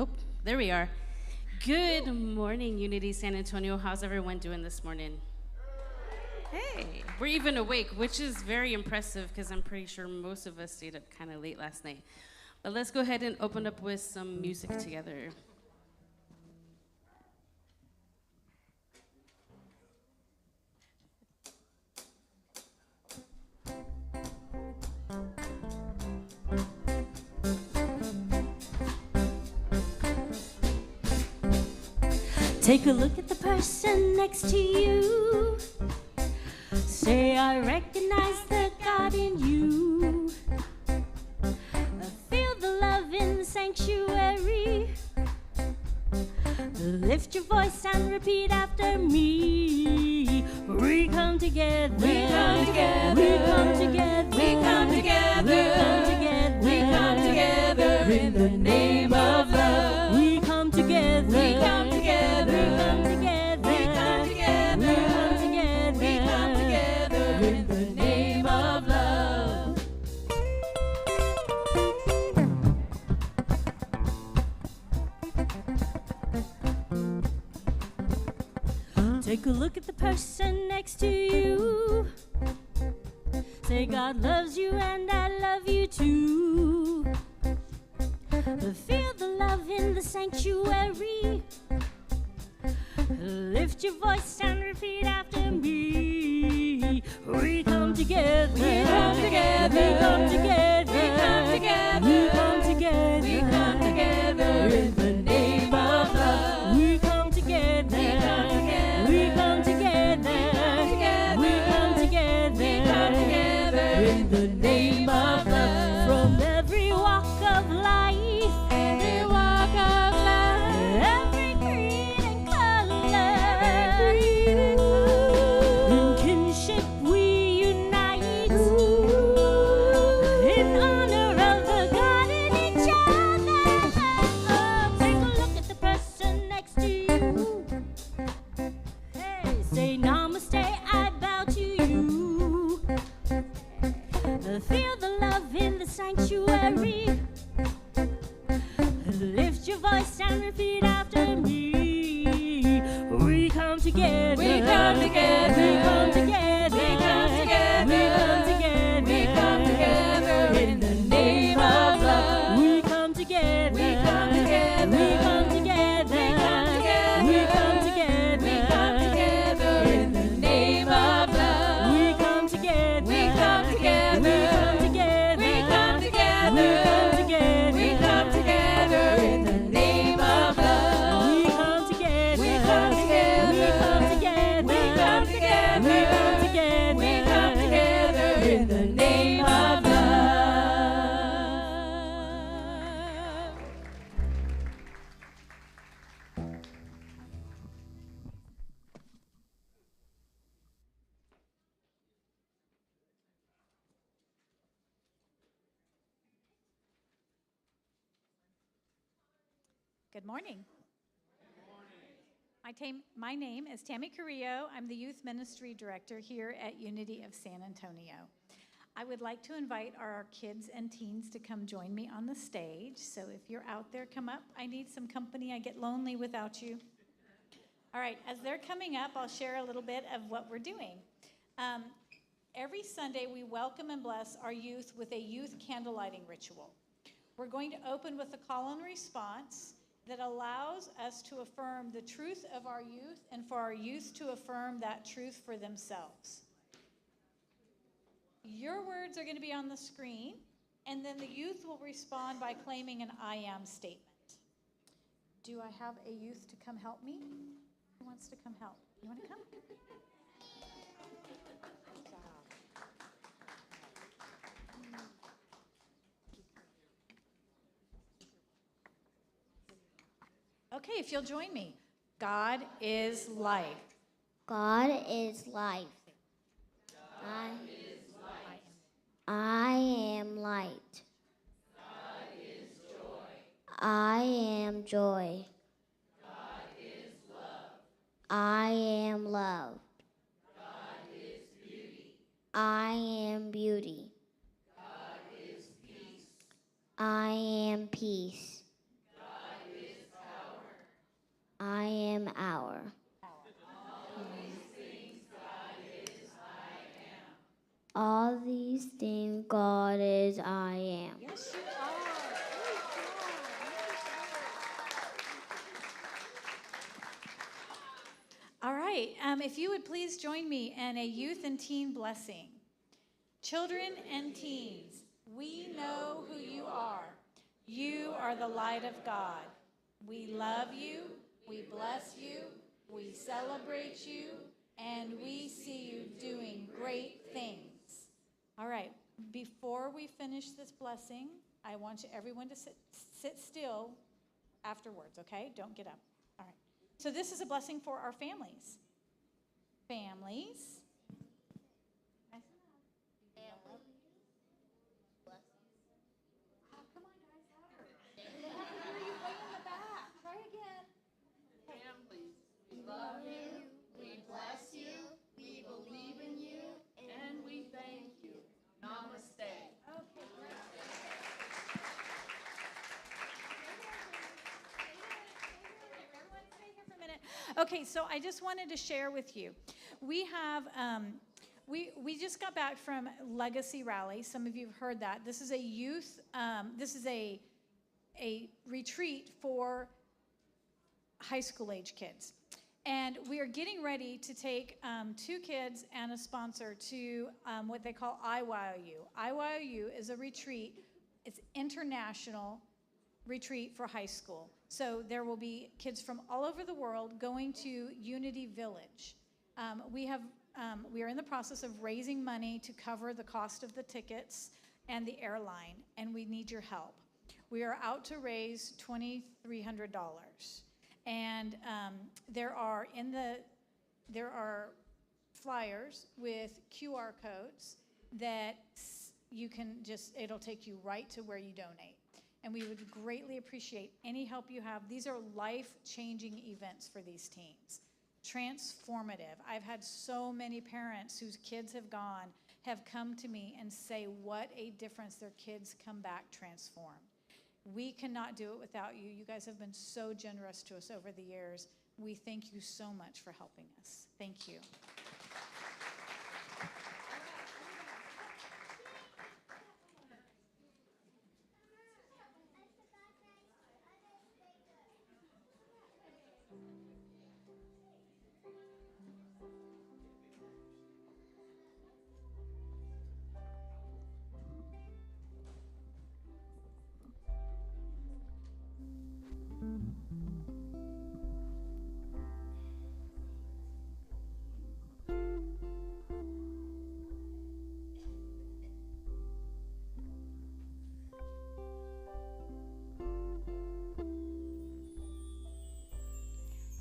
Oh, there we are. Good morning, Unity San Antonio. How's everyone doing this morning? Hey, we're even awake, which is very impressive because I'm pretty sure most of us stayed up kind of late last night. But let's go ahead and open up with some music together. Take a look at the person next to you. Say, I recognize the God in you. Feel the love in the sanctuary. Lift your voice and repeat after me. We come together. We come together. We come together. We come together. We come together. We come together in the name of love. We come together. We come together. We come together. We come together. We come together in the name of love. Take a look at the person next to you. Say, God loves you and I love you too. Feel the love in the sanctuary. Lift your voice and repeat after me. We come together. We come together. We come together. We come together. We come together. We come together in the name of love. We come together. We come together. We come together. We come together. We come together in the name of love. From every walk of life. Every walk of life. Every creed and color. In kinship we unite. In honor of the God in each other. Take a look at the person next to you. Hey, say namaste, I bow to you. Feel the love in the sanctuary. Lift your voice and repeat after me. We come together. We come together. We come together. We come together. We come together. We come together in the name of love. We come together. We come together. We come together. We come together. We come together. We come together in the name of love. We come together. We come together. We come together. We come together. We come together. We come together in the name of love. We come together. We come together. We come together. We come together. We come together. We come together in the name of love. Good morning. My name is Tammy Carrillo. I'm the Youth Ministry Director here at Unity of San Antonio. I would like to invite our kids and teens to come join me on the stage. So if you're out there, come up. I need some company. I get lonely without you. All right, as they're coming up, I'll share a little bit of what we're doing. Every Sunday, we welcome and bless our youth with a youth candlelighting ritual. We're going to open with a call and response that allows us to affirm the truth of our youth and for our youth to affirm that truth for themselves. Your words are going to be on the screen, and then the youth will respond by claiming an I am statement. Do I have a youth to come help me? Who wants to come help? You want to come? Okay, if you'll join me. God is life. God is life. God is light. I am light. God is joy. I am joy. God is love. I am love. God is beauty. I am beauty. God is peace. I am peace. God is am our. All these things God is, I am. Yes, you are. All right, if you would please join me in a youth and teen blessing. Children and teens, we know who you are. You are the light of God. We love you, we bless you, we celebrate you, and we see you doing great things. All right, before we finish this blessing, I want everyone to sit still afterwards, okay? Don't get up. All right. So this is a blessing for our families. Families. Oh, come on, guys, louder. They have to hear you way in the back. Try again. Families, we love you, we bless you, we believe in you, and we thank you. Namaste. Okay, great. Everyone stay here for a minute. Okay, so I just wanted to share with you. We have, we just got back from Legacy Rally. Some of you have heard that. This is a youth, this is a retreat for high school age kids. And we are getting ready to take 2 kids and a sponsor to what they call IYOU. IYOU is a retreat. It's international retreat for high school. So there will be kids from all over the world going to Unity Village. We are in the process of raising money to cover the cost of the tickets and the airline, and we need your help. We are out to raise $2,300. And there are flyers with QR codes that you can it'll take you right to where you donate. And we would greatly appreciate any help you have. These are life-changing events for these teens. Transformative. I've had so many parents whose kids have come to me and say what a difference their kids come back transformed. We cannot do it without you. You guys have been so generous to us over the years. We thank you so much for helping us. Thank you.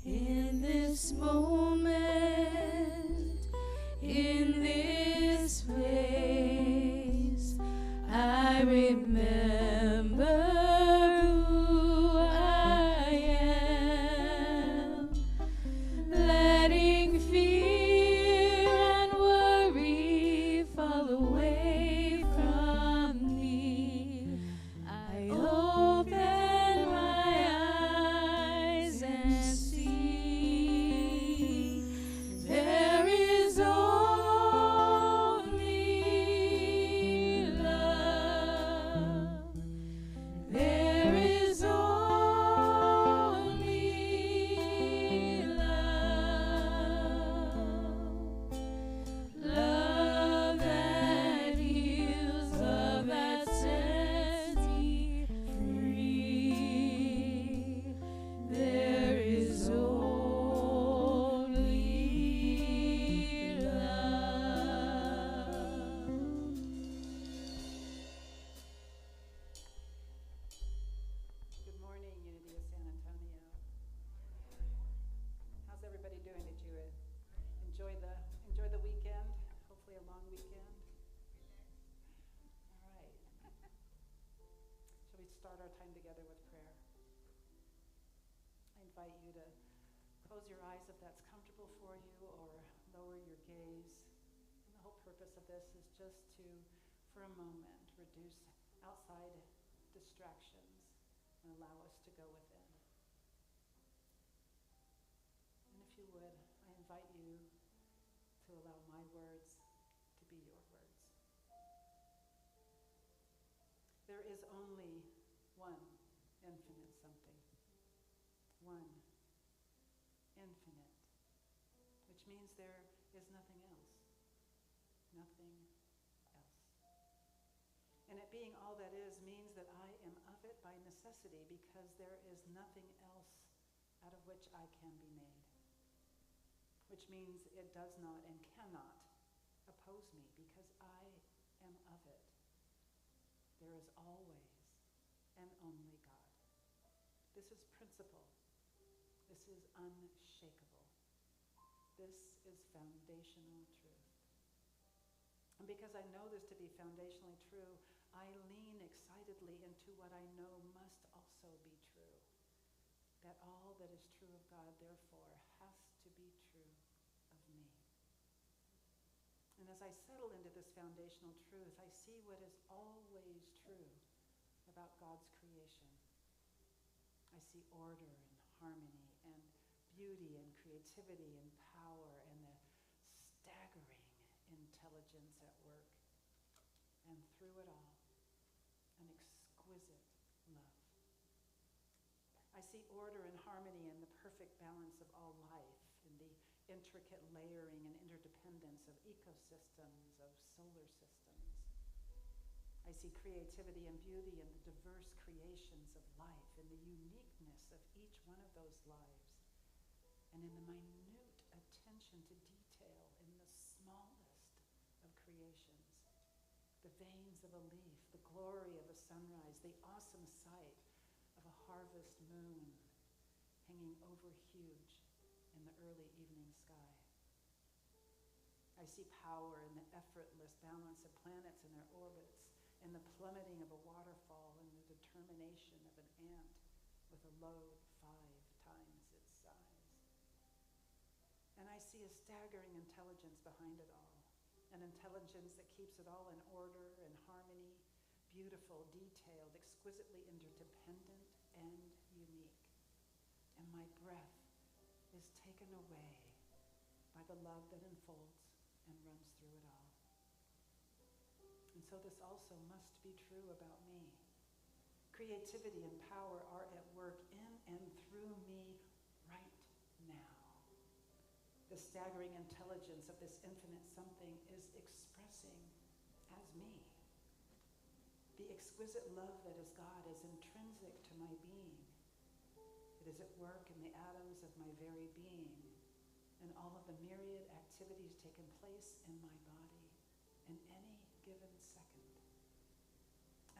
In this moment, in this place, I remember who I am, letting fear and worry fall away from me. I open my eyes and see there is only love. There is only love. Love that heals, love that sets me free. There is only love. Good morning, Unity of San Antonio. How's everybody doing? Did you enjoy the weekend? Hopefully a long weekend. All right. Shall we start our time together with prayer? I invite you to close your eyes if that's comfortable for you, or lower your gaze. And the whole purpose of this is just to, for a moment, reduce outside distractions and allow us to go within. if you would, I invite you to allow my words to be your words. There is only one infinite something. One infinite, which means there is nothing else. Nothing else. And it being all that is means that I am of it by necessity, because there is nothing else out of which I can be made. Which means it does not and cannot oppose me, because I am of it. There is always and only God. This is principle. This is unshakable. This is foundational truth. And because I know this to be foundationally true, I lean excitedly into what I know must also be true. That all that is true of God, therefore, has to be true of me. And as I settle into this foundational truth, I see what is always true about God's creation. I see order and harmony and beauty and creativity and power and the staggering intelligence at work. And through it all, an exquisite love. I see order and harmony and the perfect balance of all life, in the intricate layering and interdependence of ecosystems, of solar systems. I see creativity and beauty in the diverse creations of life, in the uniqueness of each one of those lives, and in the minute attention to detail in the smallest of creations. The veins of a leaf, the glory of a sunrise, the awesome sight of a harvest moon hanging over huge in the early evening sky. I see power in the effortless balance of planets and their orbits, in the plummeting of a waterfall, and the determination of an ant with a load 5 times its size. And I see a staggering intelligence behind it all, an intelligence that keeps it all in order and harmony, beautiful, detailed, exquisitely interdependent, and unique. And my breath is taken away by the love that enfolds and runs through it all. And so this also must be true about me. Creativity and power are at work in and through me right now. The staggering intelligence of this infinite something is expressing as me. The exquisite love that is God is intrinsic to my being. It is at work in the atoms of my very being, and all of the myriad activities taking place in my body in any given second.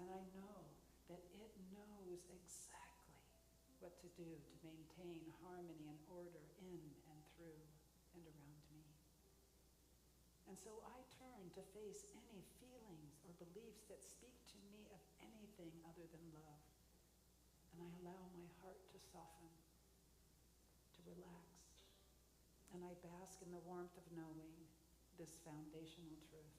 And I know that it knows exactly what to do to maintain harmony and order in and through and around me. And so I turn to face any feelings or beliefs that speak to me of anything other than love. And I allow my heart to soften, to relax. And I bask in the warmth of knowing this foundational truth.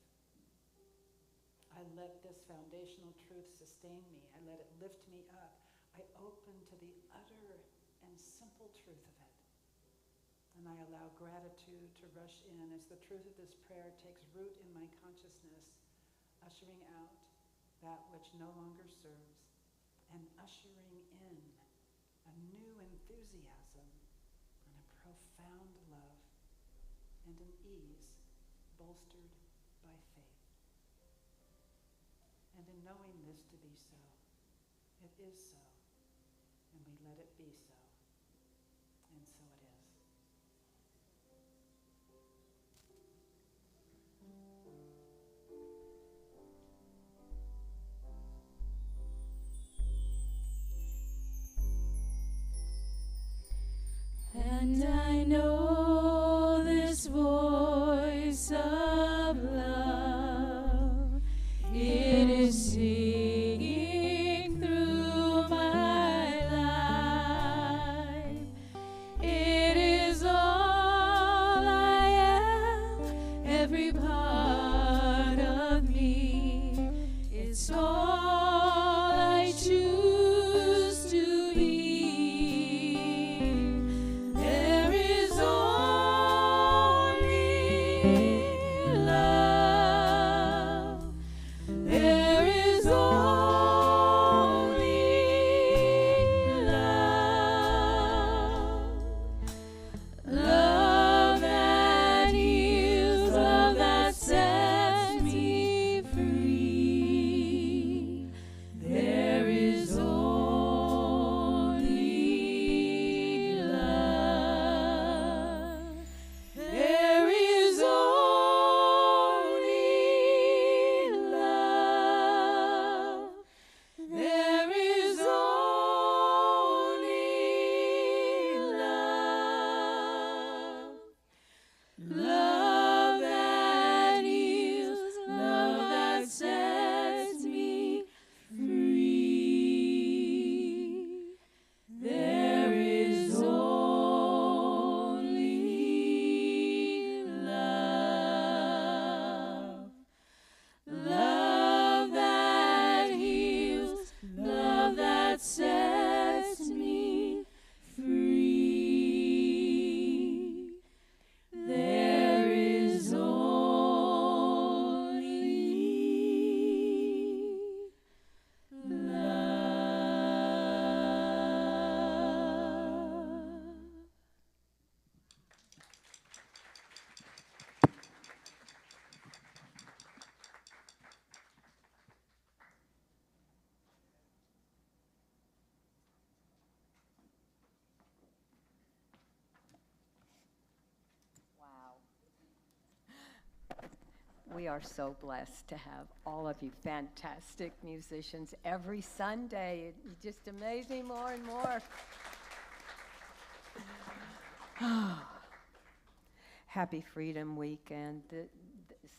I let this foundational truth sustain me. I let it lift me up. I open to the utter and simple truth of it. And I allow gratitude to rush in as the truth of this prayer takes root in my consciousness, ushering out that which no longer serves, and ushering in a new enthusiasm and a profound love and an ease bolstered by faith. And in knowing this to be so, it is so, and we let it be so, and so it is. And I know this voice of love, it is singing through my life. It is all I am, every part of me. It's all I choose to be. There is all We are so blessed to have all of you fantastic musicians every Sunday. You just amaze me more and more. Happy Freedom Weekend.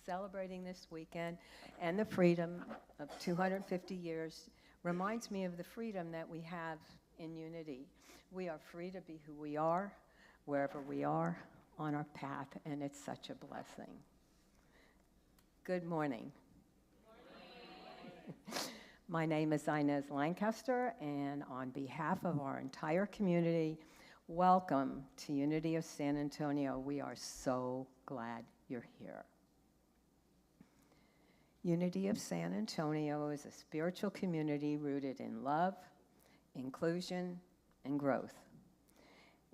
Celebrating this weekend and the freedom of 250 years reminds me of the freedom that we have in unity. We are free to be who we are, wherever we are on our path, and it's such a blessing. Good morning. My name is Inez Lancaster, and on behalf of our entire community, welcome to Unity of San Antonio. We are so glad you're here. Unity of San Antonio is a spiritual community rooted in love, inclusion, and growth.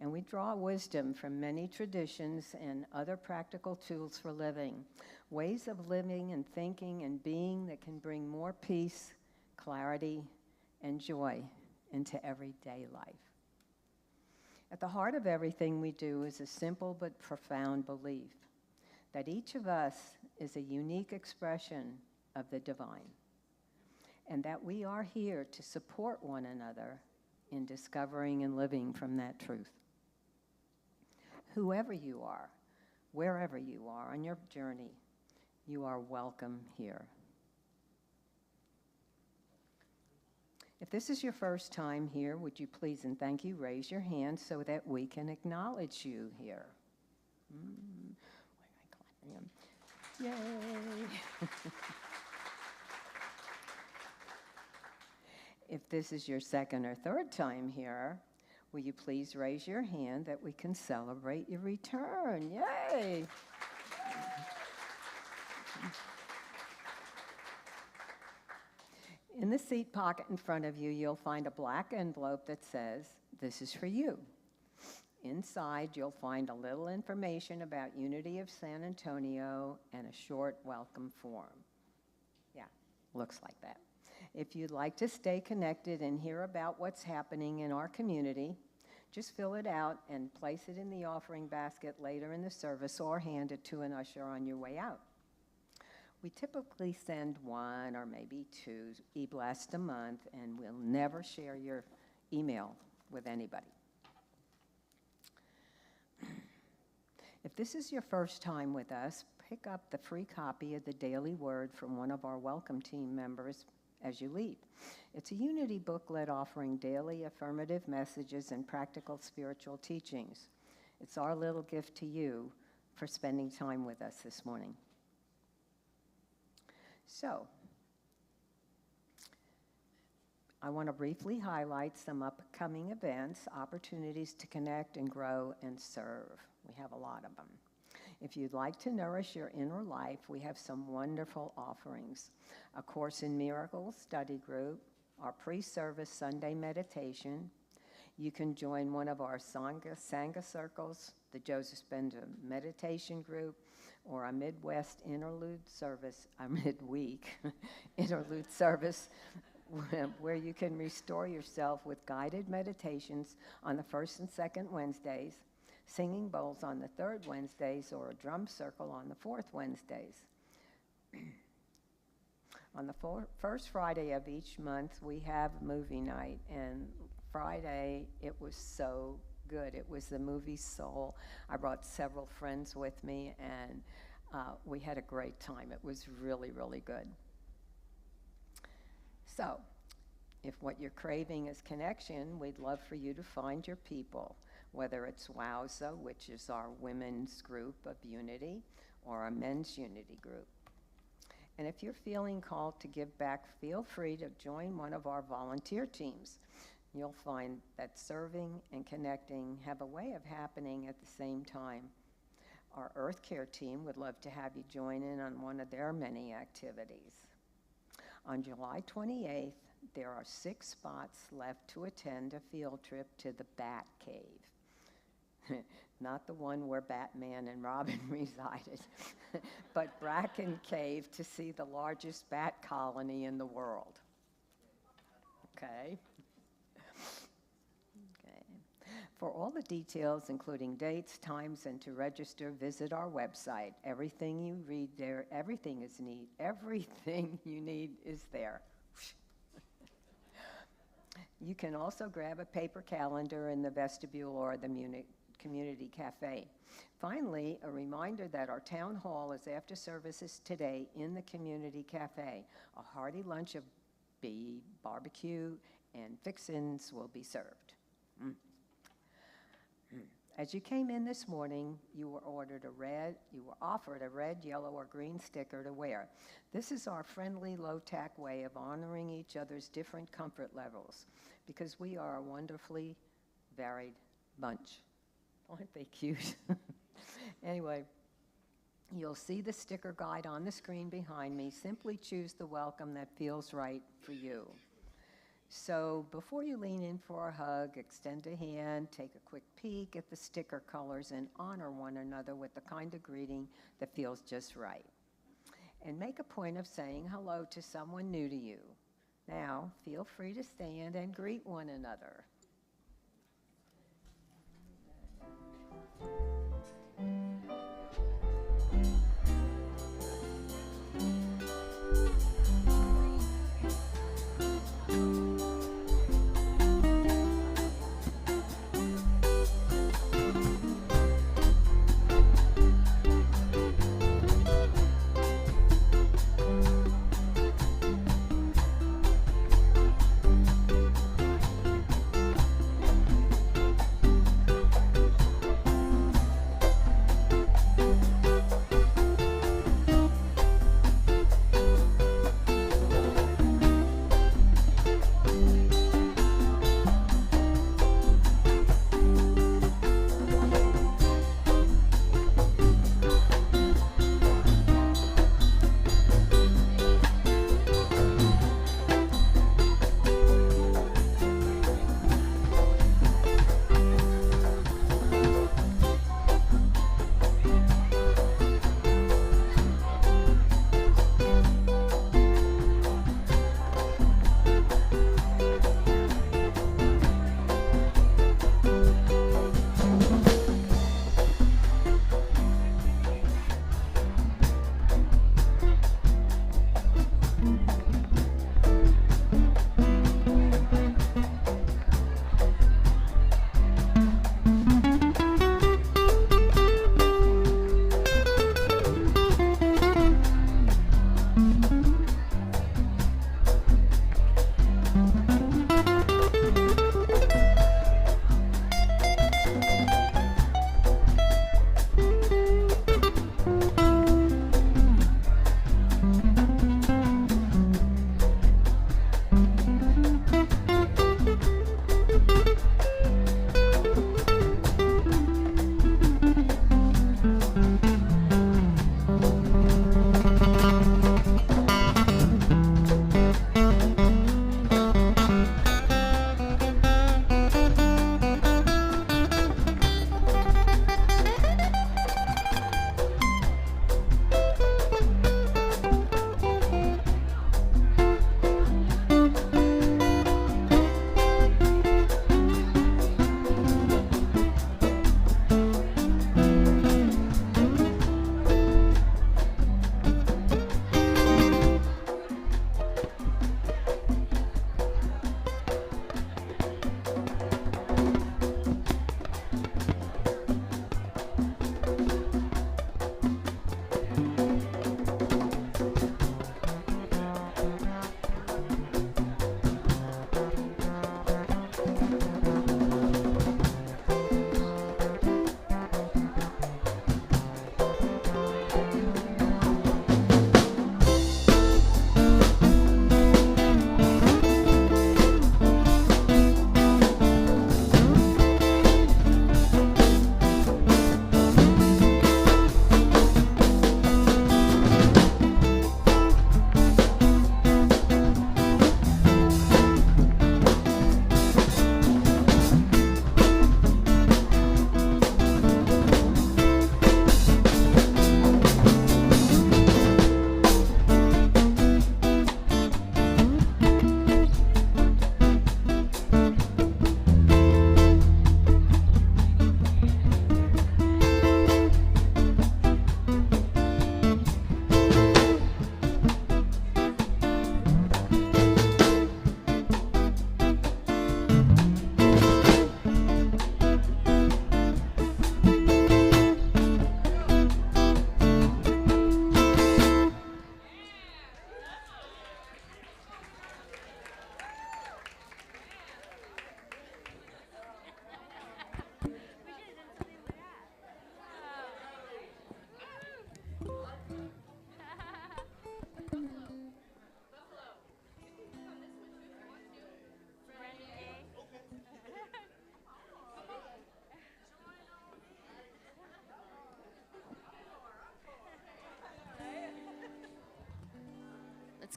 And we draw wisdom from many traditions and other practical tools for living, ways of living and thinking and being that can bring more peace, clarity, and joy into everyday life. At the heart of everything we do is a simple but profound belief that each of us is a unique expression of the divine, and that we are here to support one another in discovering and living from that truth. Whoever you are, wherever you are on your journey, you are welcome here. If this is your first time here, would you please and thank you raise your hand so that we can acknowledge you here. Why am I clapping him? Yay! If this is your second or third time here, will you please raise your hand that we can celebrate your return? Yay! In the seat pocket in front of you, you'll find a black envelope that says, "This is for you." Inside, you'll find a little information about Unity of San Antonio and a short welcome form. Yeah, looks like that. If you'd like to stay connected and hear about what's happening in our community, just fill it out and place it in the offering basket later in the service or hand it to an usher on your way out. We typically send one or maybe two e-blasts a month, and we'll never share your email with anybody. If this is your first time with us, pick up the free copy of the Daily Word from one of our welcome team members as you leave. It's a Unity booklet offering daily affirmative messages and practical spiritual teachings. It's our little gift to you for spending time with us this morning. So, I want to briefly highlight some upcoming events, opportunities to connect and grow and serve. We have a lot of them. If you'd like to nourish your inner life, we have some wonderful offerings. A Course in Miracles study group, our pre-service Sunday meditation. You can join one of our Sangha circles, the Joseph Benda meditation group, or a Midwest interlude service, a midweek interlude service, where you can restore yourself with guided meditations on the first and second Wednesdays, singing bowls on the third Wednesdays, or a drum circle on the fourth Wednesdays. On the first Friday of each month, we have movie night, and Friday, it was so good. It was the movie Soul. I brought several friends with me, and we had a great time. It was really, really good. So, if what you're craving is connection, we'd love for you to find your people, whether it's WOWSA, which is our women's group of unity, or our men's unity group. And if you're feeling called to give back, feel free to join one of our volunteer teams. You'll find that serving and connecting have a way of happening at the same time. Our Earth Care team would love to have you join in on one of their many activities. On July 28th, there are 6 spots left to attend a field trip to the Bat Cave. Not the one where Batman and Robin resided, but Bracken Cave to see the largest bat colony in the world. Okay? For all the details, including dates, times, and to register, visit our website. Everything you read there, everything is neat. Everything you need is there. You can also grab a paper calendar in the vestibule or the Community Cafe. Finally, a reminder that our town hall is after services today in the Community Cafe. A hearty lunch of barbecue and fixins will be served. As you came in this morning, you were offered a red, yellow, or green sticker to wear. This is our friendly, low-tack way of honoring each other's different comfort levels, because we are a wonderfully varied bunch. Aren't they cute? Anyway, you'll see the sticker guide on the screen behind me. Simply choose the welcome that feels right for you. So before you lean in for a hug, extend a hand, take a quick peek at the sticker colors, and honor one another with the kind of greeting that feels just right. And make a point of saying hello to someone new to you. Now, feel free to stand and greet one another.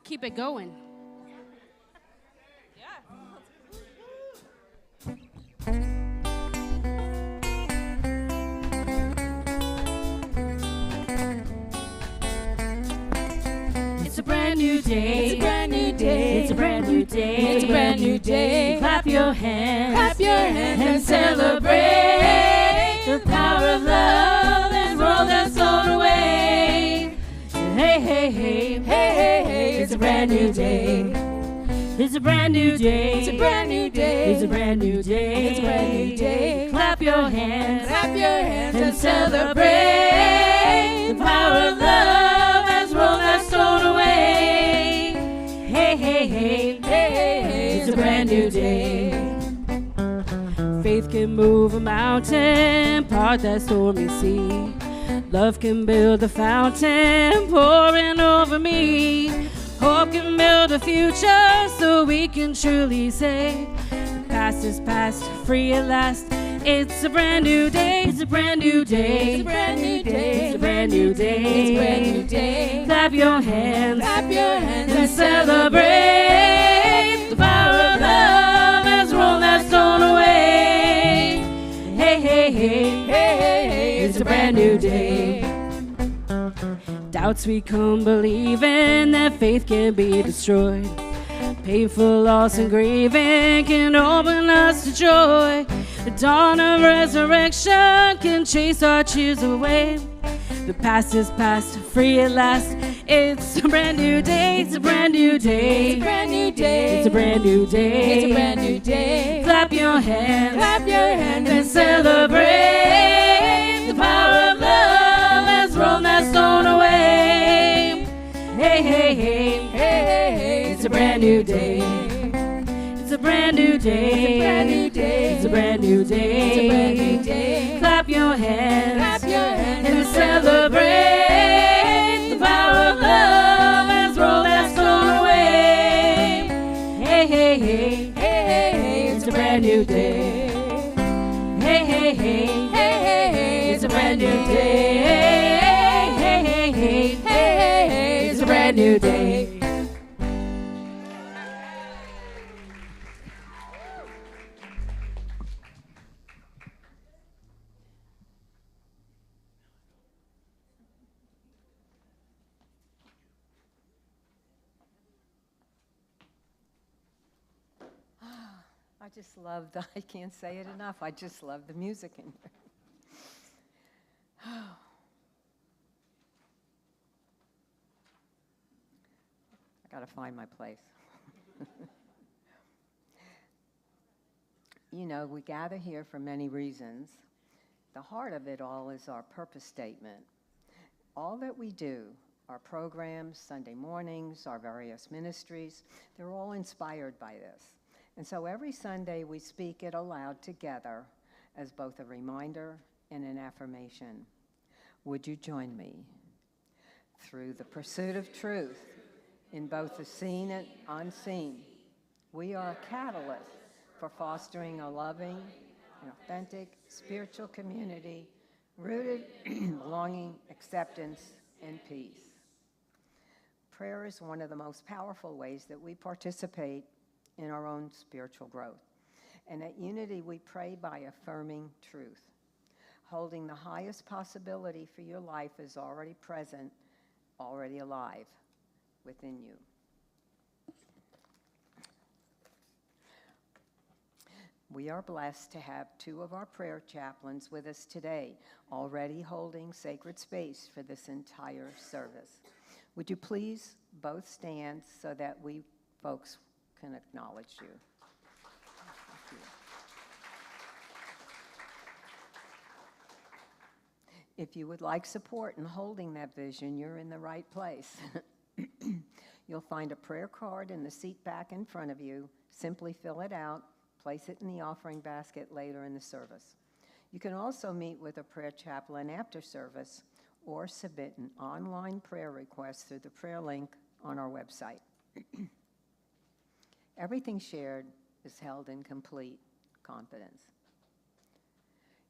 keep it going. It's a brand new day. It's a brand new day. It's a brand new day. It's a brand new day. Clap your hands. Clap your hands and celebrate The power of love has rolled us all away. Hey, hey, hey. Hey, hey, hey, it's a brand new day. It's a brand new day. It's a brand new day. It's a brand new day. It's a brand new day. Clap your hands. Clap your hands and celebrate The power of love has rolled that stone away. Hey, hey, hey. Hey, hey, hey, It's a brand new day. Faith can move a mountain, part that stormy sea. Love can build a fountain, pouring over me. Hope can build a future, so we can truly say, the past is past, free at last. It's a brand new day. It's a brand new day. It's a brand new day. It's a brand new day. It's a brand new day. Clap your hands. Clap your hands And celebrate the power of love has rolled that stone away. Hey, hey, hey. Hey, hey, hey, It's a brand new day. Doubts we come believing that faith can be destroyed. Painful loss and grieving can open us to joy. The dawn of resurrection can chase our tears away. The past is past, free at last. It's a brand new day. It's a brand new day. It's a brand new day. It's a brand new day. It's a brand new day. Clap your hands. Clap your hands And celebrate the power of love has rolled that stone away. Hey, hey, hey. Hey, hey, hey, It's a brand new day. It's a brand new day. It's a brand new day. It's a brand new day. It's a brand new day. Clap your hands. Clap your hands And celebrate the power of love has rolled that stone away. Hey, hey, hey. Hey, hey, hey, It's a brand new day. Hey, hey, hey. Hey, hey, hey, It's a brand new day. Hey, hey, hey. Hey, hey, hey, It's a brand new day. I just love the, I can't say it enough. I just love the music in here. I got to find my place. You know, we gather here for many reasons. The heart of it all is our purpose statement. All that we do, our programs, Sunday mornings, our various ministries, they're all inspired by this. And so every Sunday we speak it aloud together as both a reminder and an affirmation. Would you join me? Through the pursuit of truth in both the seen and unseen, we are a catalyst for fostering a loving and authentic spiritual community rooted in belonging, acceptance, and peace. Prayer is one of the most powerful ways that we participate in our own spiritual growth. And at Unity, we pray by affirming truth, holding the highest possibility for your life is already present, already alive within you. We are blessed to have two of our prayer chaplains with us today, already holding sacred space for this entire service. Would you please both stand so that we folks can acknowledge you. Thank you. If you would like support in holding that vision, you're in the right place. You'll find a prayer card in the seat back in front of you. Simply fill it out, place it in the offering basket later in the service. You can also meet with a prayer chaplain after service or submit an online prayer request through the prayer link on our website. Everything shared is held in complete confidence.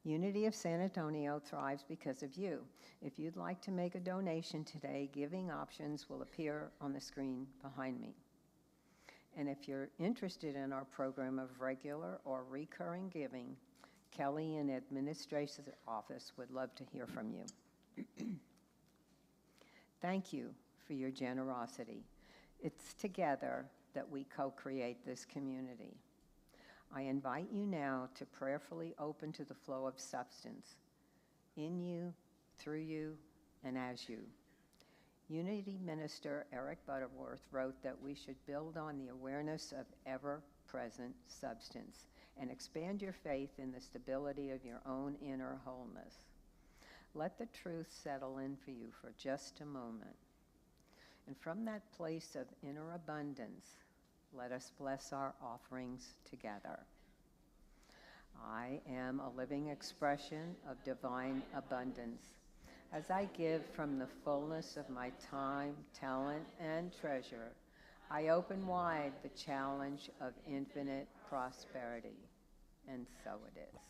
Unity of San Antonio thrives because of you. If you'd like to make a donation today, giving options will appear on the screen behind me. And if you're interested in our program of regular or recurring giving, Kelly in Administration's office would love to hear from you. Thank you for your generosity. It's together that we co-create this community. I invite you now to prayerfully open to the flow of substance in you, through you, and as you. Unity Minister Eric Butterworth wrote that we should build on the awareness of ever-present substance and expand your faith in the stability of your own inner wholeness. Let the truth settle in for you for just a moment. And from that place of inner abundance, let us bless our offerings together. I am a living expression of divine abundance. As I give from the fullness of my time, talent, and treasure, I open wide the challenge of infinite prosperity. And so it is.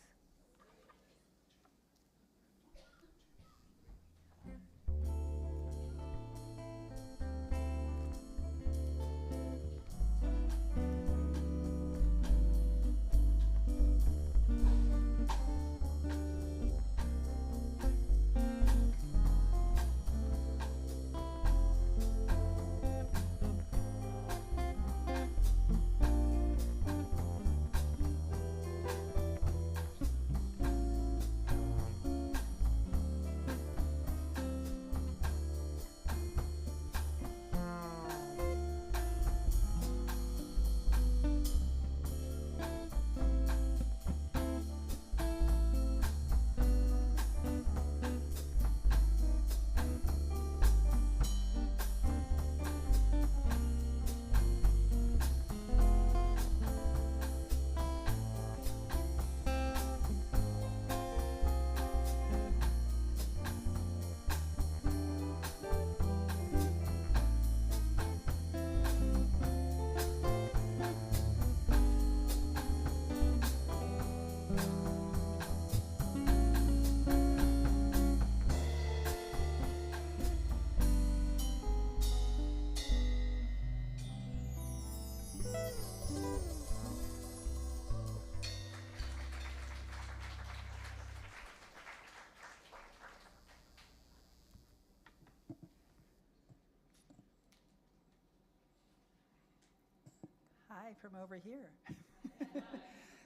Hi from over here.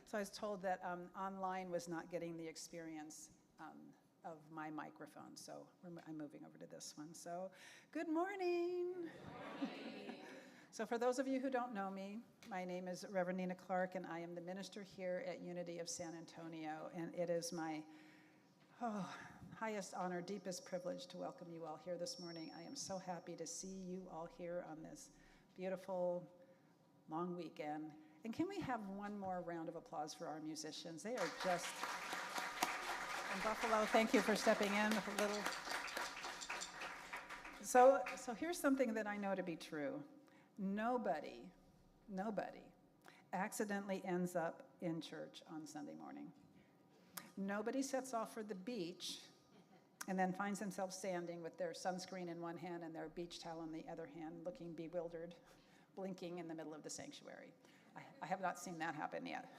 So I was told that online was not getting the experience of my microphone, so I'm moving over to this one. So, good morning. So for those of you who don't know me, my name is Reverend Nina Clark, and I am the minister here at Unity of San Antonio, and it is my highest honor, deepest privilege to welcome you all here this morning. I am so happy to see you all here on this beautiful long weekend. And can we have one more round of applause for our musicians? They are just, and Buffalo, thank you for stepping in a little. So here's something that I know to be true. Nobody accidentally ends up in church on Sunday morning. Nobody sets off for the beach and then finds themselves standing with their sunscreen in one hand and their beach towel in the other hand, looking bewildered, blinking in the middle of the sanctuary. I have not seen that happen yet.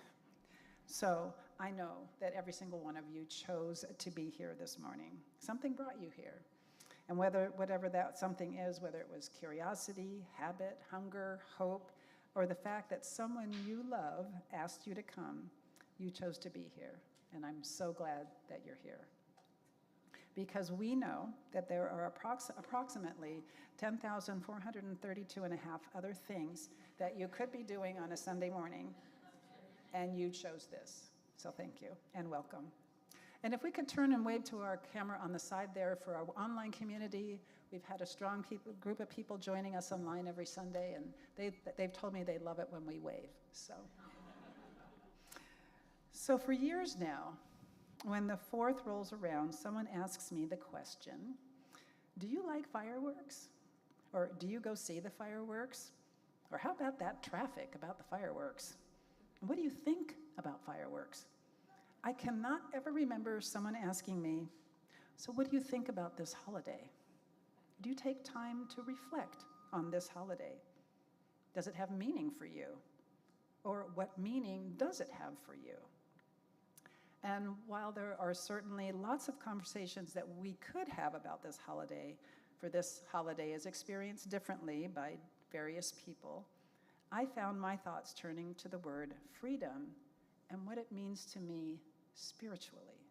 So I know that every single one of you chose to be here this morning. Something brought you here. And whatever that something is, whether it was curiosity, habit, hunger, hope, or the fact that someone you love asked you to come, you chose to be here. And I'm so glad that you're here. Because we know that there are approximately 10,432 and a half other things that you could be doing on a Sunday morning, and you chose this. So thank you and welcome. And if we could turn and wave to our camera on the side there for our online community. We've had a strong group of people joining us online every Sunday, and they've told me they love it when we wave. So for years now, when the 4th rolls around, someone asks me the question, do you like fireworks? Or do you go see the fireworks? Or how about that traffic about the fireworks? What do you think about fireworks? I cannot ever remember someone asking me, so what do you think about this holiday? Do you take time to reflect on this holiday? Does it have meaning for you? Or what meaning does it have for you? And while there are certainly lots of conversations that we could have about this holiday, for this holiday is experienced differently by various people, I found my thoughts turning to the word freedom and what it means to me spiritually.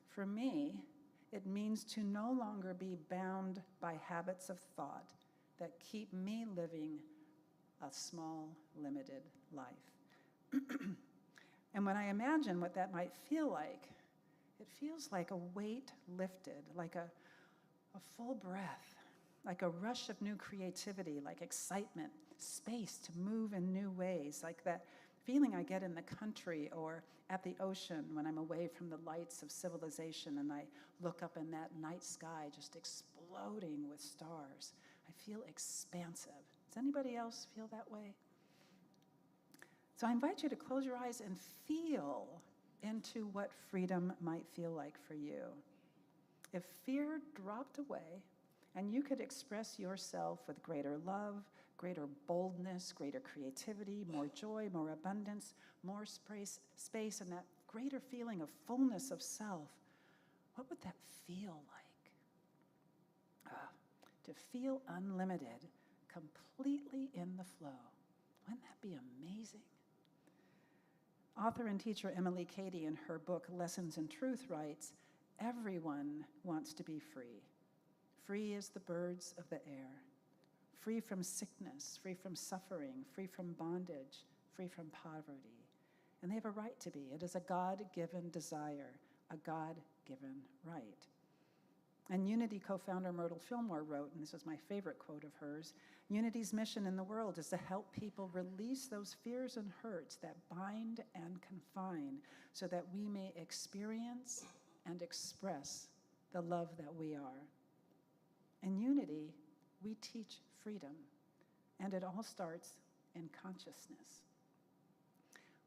For me, it means to no longer be bound by habits of thought that keep me living a small, limited life. And when I imagine what that might feel like, it feels like a weight lifted, like a full breath, like a rush of new creativity, like excitement, space to move in new ways, like that feeling I get in the country or at the ocean when I'm away from the lights of civilization and I look up in that night sky just exploding with stars. I feel expansive. Does anybody else feel that way? So I invite you to close your eyes and feel into what freedom might feel like for you. If fear dropped away and you could express yourself with greater love, greater boldness, greater creativity, more joy, more abundance, more space, and that greater feeling of fullness of self, what would that feel like? To feel unlimited, completely in the flow. Wouldn't that be amazing? Author and teacher Emily Cady, in her book Lessons in Truth, writes, "Everyone wants to be free. Free as the birds of the air. Free from sickness, free from suffering, free from bondage, free from poverty. And they have a right to be. It is a God-given desire, a God-given right." And Unity co-founder Myrtle Fillmore wrote, and this is my favorite quote of hers, "Unity's mission in the world is to help people release those fears and hurts that bind and confine so that we may experience and express the love that we are." In Unity, we teach freedom, and it all starts in consciousness.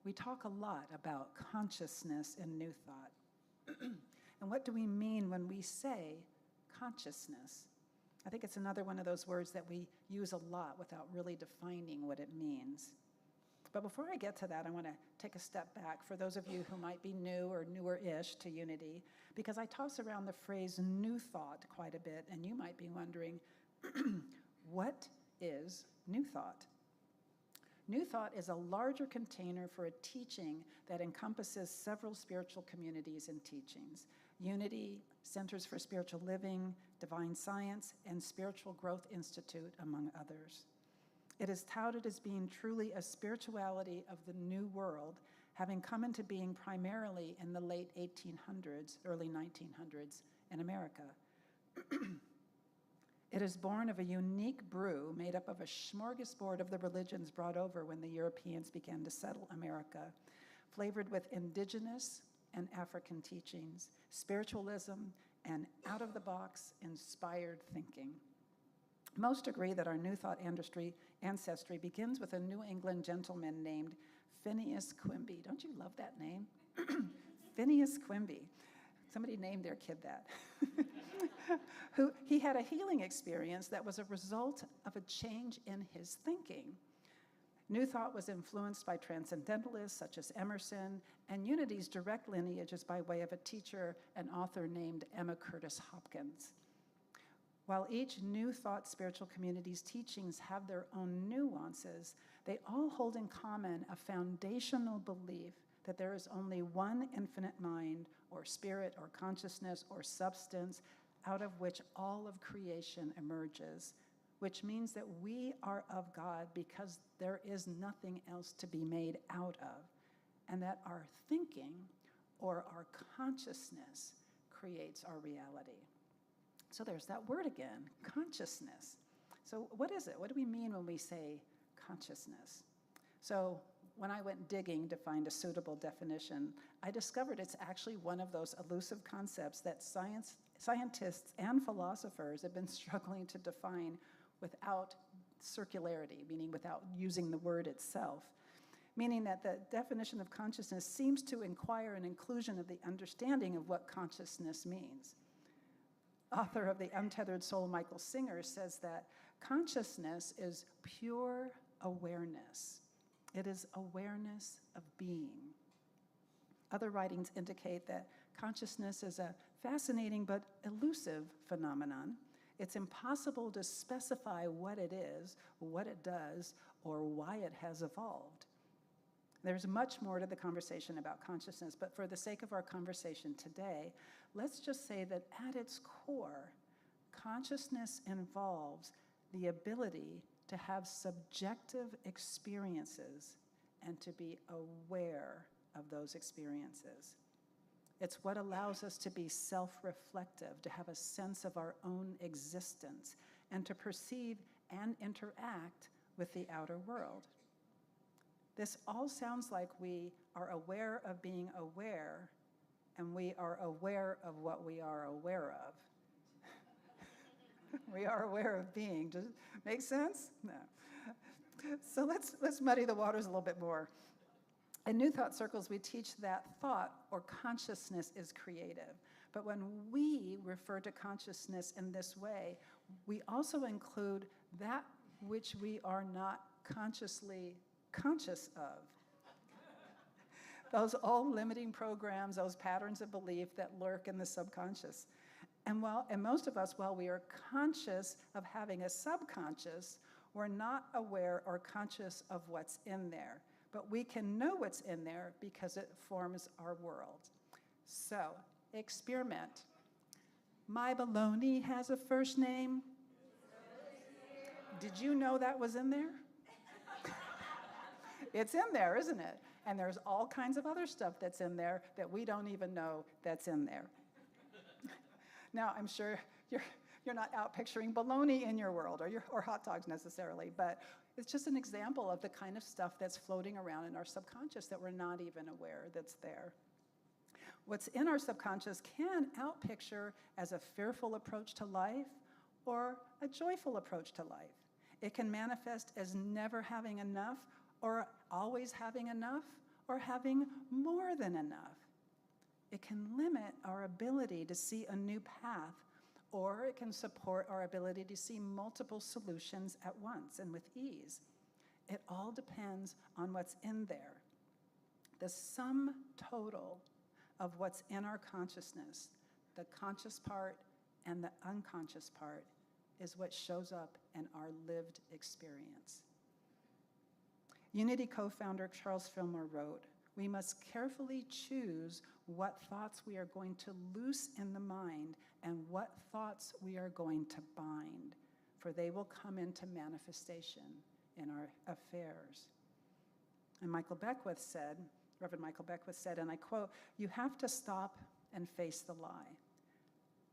We talk a lot about consciousness in New Thought. And what do we mean when we say consciousness? I think it's another one of those words that we use a lot without really defining what it means. But before I get to that, I want to take a step back for those of you who might be new or newer-ish to Unity, because I toss around the phrase New Thought quite a bit, and you might be wondering, what is New Thought? New Thought is a larger container for a teaching that encompasses several spiritual communities and teachings: Unity, Centers for Spiritual Living, Divine Science, and Spiritual Growth Institute, among others. It is touted as being truly a spirituality of the New World, having come into being primarily in the late 1800s, early 1900s in America. It is born of a unique brew made up of a smorgasbord of the religions brought over when the Europeans began to settle America, flavored with indigenous and African teachings, spiritualism, and out-of-the-box inspired thinking. Most agree that our New Thought ancestry begins with a New England gentleman named Phineas Quimby. Don't you love that name? Phineas Quimby. Somebody named their kid that. He had a healing experience that was a result of a change in his thinking. New Thought was influenced by transcendentalists such as Emerson, and Unity's direct lineage is by way of a teacher and author named Emma Curtis Hopkins. While each New Thought spiritual community's teachings have their own nuances, they all hold in common a foundational belief that there is only one infinite mind or spirit or consciousness or substance out of which all of creation emerges, which means that we are of God because there is nothing else to be made out of, and that our thinking or our consciousness creates our reality. So there's that word again, consciousness. So what is it? What do we mean when we say consciousness? So when I went digging to find a suitable definition, I discovered it's actually one of those elusive concepts that scientists and philosophers have been struggling to define without circularity, meaning without using the word itself. meaning that the definition of consciousness seems to inquire an inclusion of the understanding of what consciousness means. Author of The Untethered Soul, Michael Singer, says that consciousness is pure awareness. It is awareness of being. Other writings indicate that consciousness is a fascinating but elusive phenomenon. It's impossible to specify what it is, what it does, or why it has evolved. There's much more to the conversation about consciousness, but for the sake of our conversation today, let's just say that at its core, consciousness involves the ability to have subjective experiences and to be aware of those experiences. It's what allows us to be self-reflective, to have a sense of our own existence, and to perceive and interact with the outer world. This all sounds like we are aware of being aware, and we are aware of what we are aware of. We are aware of being. Does it make sense? No. So let's muddy the waters a little bit more. In New Thought Circles, we teach that thought or consciousness is creative. But when we refer to consciousness in this way, we also include that which we are not consciously conscious of. Those all limiting programs, those patterns of belief that lurk in the subconscious. And most of us, while we are conscious of having a subconscious, we're not aware or conscious of what's in there. But we can know what's in there because it forms our world. So, experiment. My baloney has a first name. Did you know that was in there? It's in there, isn't it? And there's all kinds of other stuff that's in there that we don't even know that's in there. Now, I'm sure you're not out picturing bologna in your world or hot dogs necessarily, but it's just an example of the kind of stuff that's floating around in our subconscious that we're not even aware that's there. What's in our subconscious can outpicture as a fearful approach to life or a joyful approach to life. It can manifest as never having enough or always having enough or having more than enough. It can limit our ability to see a new path, or it can support our ability to see multiple solutions at once and with ease. It all depends on what's in there. The sum total of what's in our consciousness, the conscious part and the unconscious part, is what shows up in our lived experience. Unity co-founder Charles Fillmore wrote, "We must carefully choose what thoughts we are going to loose in the mind and what thoughts we are going to bind, for they will come into manifestation in our affairs." And Reverend Michael Beckwith said, and I quote, "You have to stop and face the lie.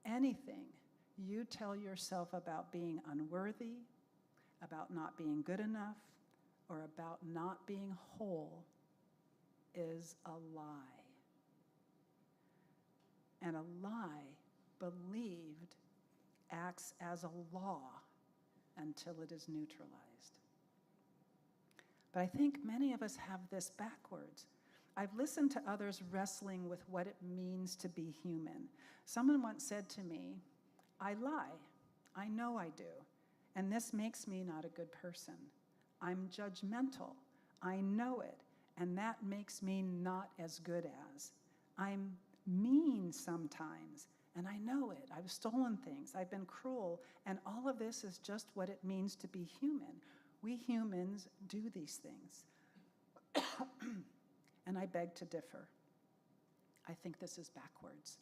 Anything you tell yourself about being unworthy, about not being good enough, or about not being whole is a lie. And a lie believed acts as a law until it is neutralized." But I think many of us have this backwards. I've listened to others wrestling with what it means to be human. Someone once said to me, "I lie. I know I do. And this makes me not a good person. I'm judgmental. I know it. And that makes me not as good as. I'm mean sometimes, and I know it. I've stolen things. I've been cruel. And all of this is just what it means to be human. We humans do these things." And I beg to differ. I think this is backwards.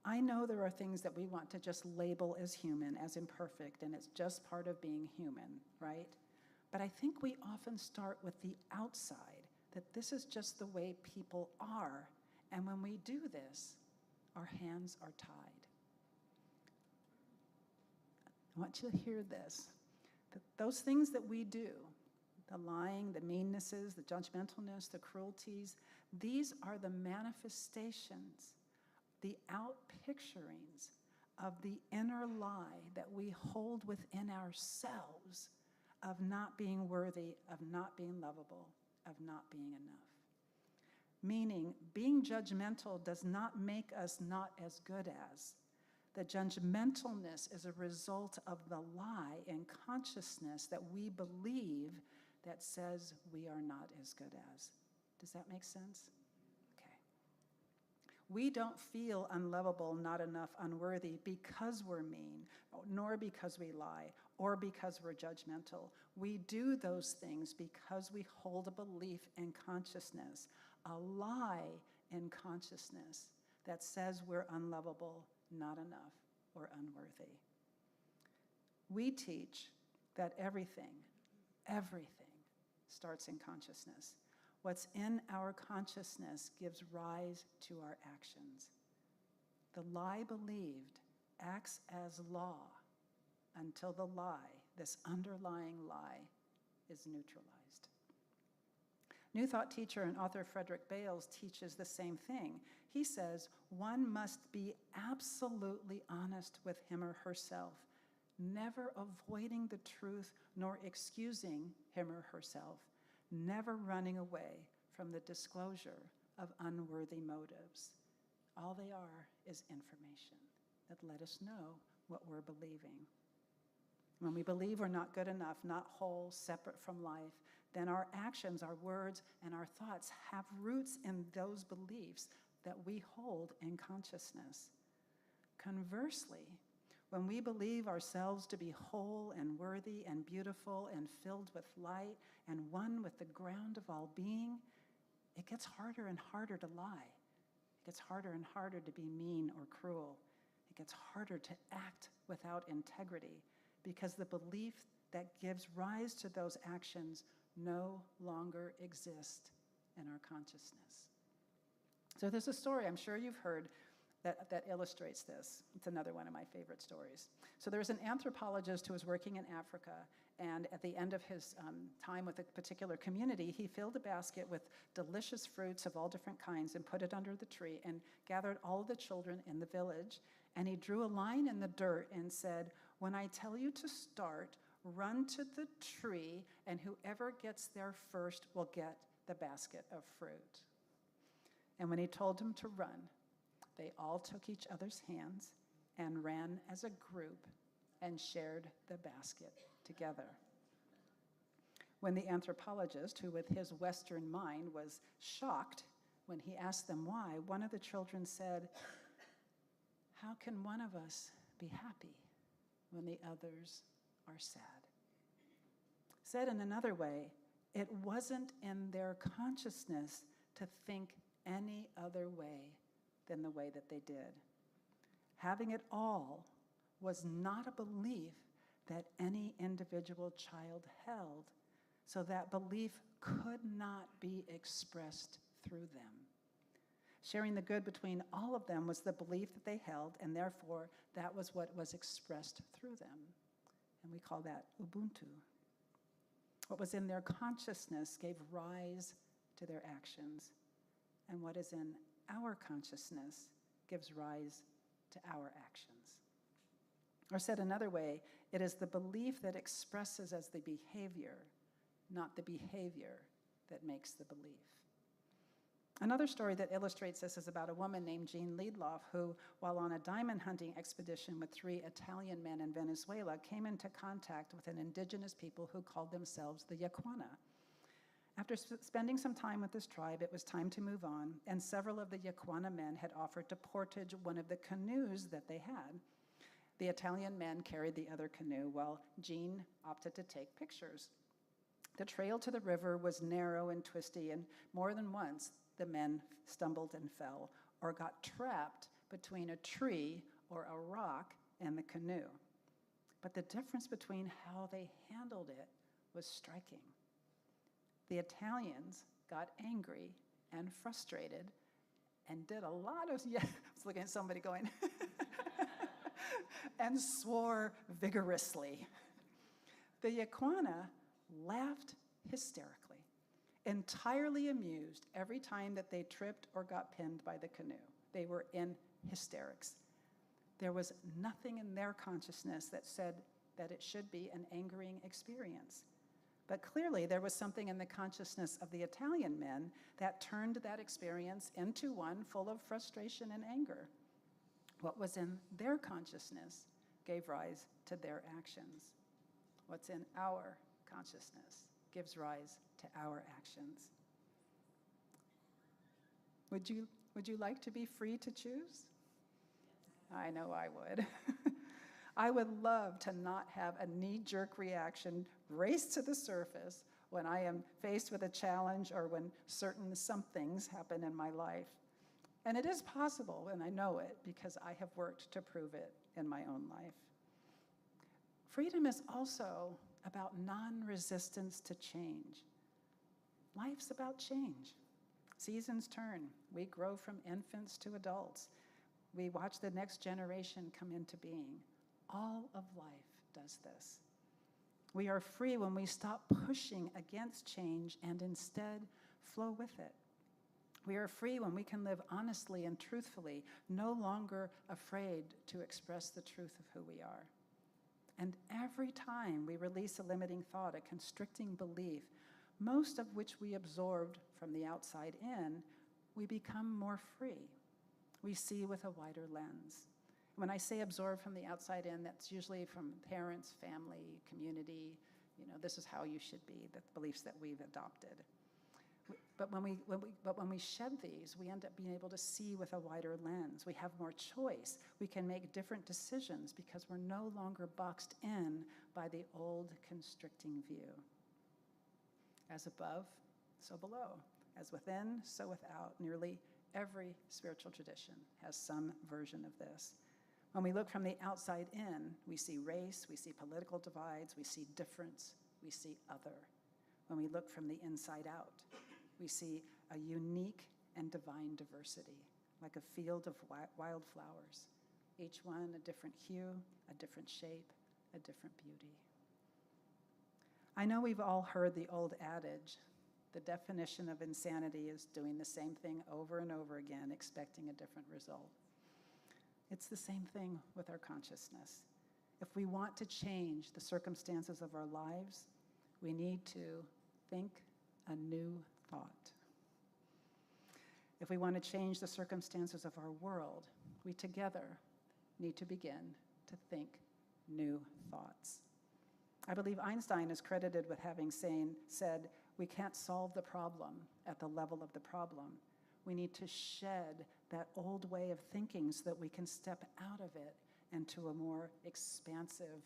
I know there are things that we want to just label as human, as imperfect, and it's just part of being human, right? But I think we often start with the outside, that this is just the way people are. And when we do this, our hands are tied. I want you to hear this. That those things that we do, the lying, the meannesses, the judgmentalness, the cruelties, these are the manifestations, the outpicturings of the inner lie that we hold within ourselves of not being worthy, of not being lovable, of not being enough. Meaning, being judgmental does not make us not as good as. The judgmentalness is a result of the lie in consciousness that we believe that says we are not as good as. Does that make sense? Okay. We don't feel unlovable, not enough, unworthy because we're mean, nor because we lie, or because we're judgmental. We do those things because we hold a belief in consciousness, a lie in consciousness that says we're unlovable, not enough, or unworthy. We teach that everything starts in consciousness. What's in our consciousness gives rise to our actions. The lie believed acts as law until the lie, this underlying lie, is neutralized. New Thought teacher and author Frederick Bales teaches the same thing. He says one must be absolutely honest with him or herself, never avoiding the truth nor excusing him or herself, never running away from the disclosure of unworthy motives. All they are is information that let us know what we're believing. When we believe we're not good enough, not whole, separate from life, then our actions, our words, and our thoughts have roots in those beliefs that we hold in consciousness. Conversely, when we believe ourselves to be whole and worthy and beautiful and filled with light and one with the ground of all being, it gets harder and harder to lie. It gets harder and harder to be mean or cruel. It gets harder to act without integrity because the belief that gives rise to those actions no longer exist in our consciousness. So there's a story I'm sure you've heard that illustrates this. It's another one of my favorite stories. So there's an anthropologist who was working in Africa, and at the end of his time with a particular community, he filled a basket with delicious fruits of all different kinds and put it under the tree and gathered all of the children in the village. And he drew a line in the dirt and said, "When I tell you to start, run to the tree, and whoever gets there first will get the basket of fruit." And when he told them to run, they all took each other's hands and ran as a group and shared the basket together. When the anthropologist, who with his Western mind was shocked when he asked them why, one of the children said, "How can one of us be happy when the others are sad?" Said in another way, it wasn't in their consciousness to think any other way than the way that they did. Having it all was not a belief that any individual child held, so that belief could not be expressed through them. Sharing the good between all of them was the belief that they held, and therefore that was what was expressed through them. And we call that Ubuntu. What was in their consciousness gave rise to their actions, and what is in our consciousness gives rise to our actions. Or said another way, it is the belief that expresses as the behavior, not the behavior that makes the belief. Another story that illustrates this is about a woman named Jean Liedloff who, while on a diamond hunting expedition with 3 Italian men in Venezuela, came into contact with an indigenous people who called themselves the Yaquana. After spending some time with this tribe, it was time to move on, and several of the Yaquana men had offered to portage one of the canoes that they had. The Italian men carried the other canoe, while Jean opted to take pictures. The trail to the river was narrow and twisty, and more than once the men stumbled and fell, or got trapped between a tree or a rock and the canoe. But the difference between how they handled it was striking. The Italians got angry and frustrated and did a lot of, I was looking at somebody going, and swore vigorously. The Yaquana laughed hysterically, entirely amused every time that they tripped or got pinned by the canoe. They were in hysterics. There was nothing in their consciousness that said that it should be an angering experience. But clearly, there was something in the consciousness of the Italian men that turned that experience into one full of frustration and anger. What was in their consciousness gave rise to their actions. What's in our consciousness gives rise to our actions. Would you like to be free to choose? I know I would. I would love to not have a knee-jerk reaction race to the surface when I am faced with a challenge or when certain somethings happen in my life. And it is possible, and I know it because I have worked to prove it in my own life. Freedom is also about non-resistance to change. Life's about change. Seasons turn. We grow from infants to adults. We watch the next generation come into being. All of life does this. We are free when we stop pushing against change and instead flow with it. We are free when we can live honestly and truthfully, no longer afraid to express the truth of who we are. And every time we release a limiting thought, a constricting belief, most of which we absorbed from the outside in, we become more free. We see with a wider lens. When I say absorb from the outside in, that's usually from parents, family, community. This is how you should be, the beliefs that we've adopted. But when we shed these, we end up being able to see with a wider lens. We have more choice. We can make different decisions because we're no longer boxed in by the old constricting view. As above, so below. As within, so without. Nearly every spiritual tradition has some version of this. When we look from the outside in, we see race, we see political divides, we see difference, we see other. When we look from the inside out, we see a unique and divine diversity, like a field of wildflowers, each one a different hue, a different shape, a different beauty. I know we've all heard the old adage, the definition of insanity is doing the same thing over and over again, expecting a different result. It's the same thing with our consciousness. If we want to change the circumstances of our lives, we need to think a new thought. If we want to change the circumstances of our world, we together need to begin to think new thoughts. I believe Einstein is credited with having said, we can't solve the problem at the level of the problem. We need to shed that old way of thinking so that we can step out of it into a more expansive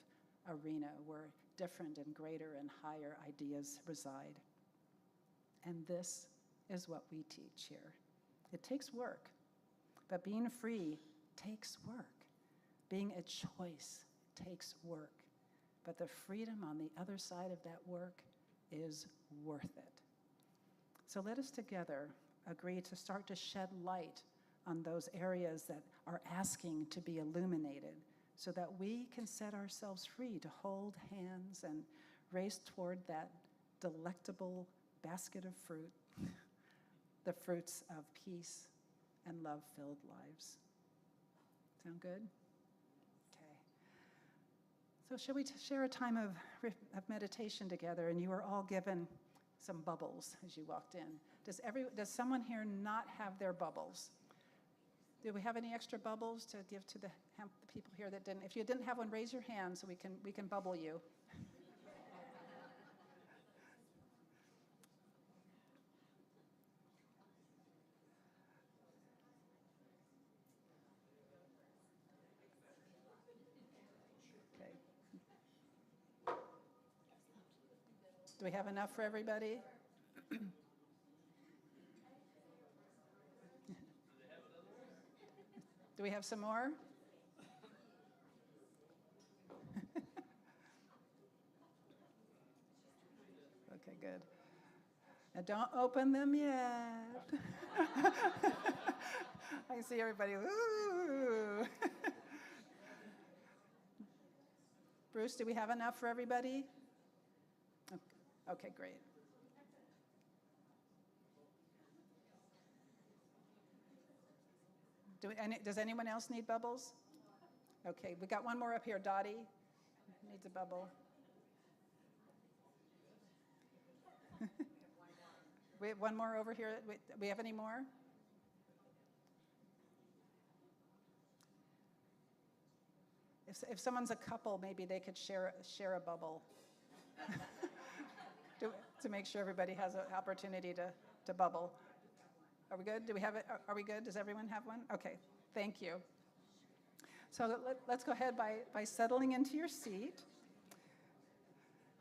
arena where different and greater and higher ideas reside. And this is what we teach here. It takes work, but being free takes work. Being a choice takes work, but the freedom on the other side of that work is worth it. So let us together agree to start to shed light on those areas that are asking to be illuminated so that we can set ourselves free to hold hands and race toward that delectable basket of fruit, the fruits of peace and love-filled lives. Sound good? Okay. So shall we share a time of meditation together? And you were all given some bubbles as you walked in. Does someone here not have their bubbles? Do we have any extra bubbles to give to the people here that didn't? If you didn't have one, raise your hand so we can bubble you. Okay. Do we have enough for everybody? Do we have some more? Okay, good. Now don't open them yet. I see everybody. Ooh. Bruce, do we have enough for everybody? Okay, great. Does anyone else need bubbles? Okay, we got one more up here. Dottie needs a bubble. We have one more over here. We have any more? If someone's a couple, maybe they could share a bubble to make sure everybody has an opportunity to bubble. Are we good? Do we have it? Are we good? Does everyone have one? Okay, thank you. So let's go ahead by settling into your seat,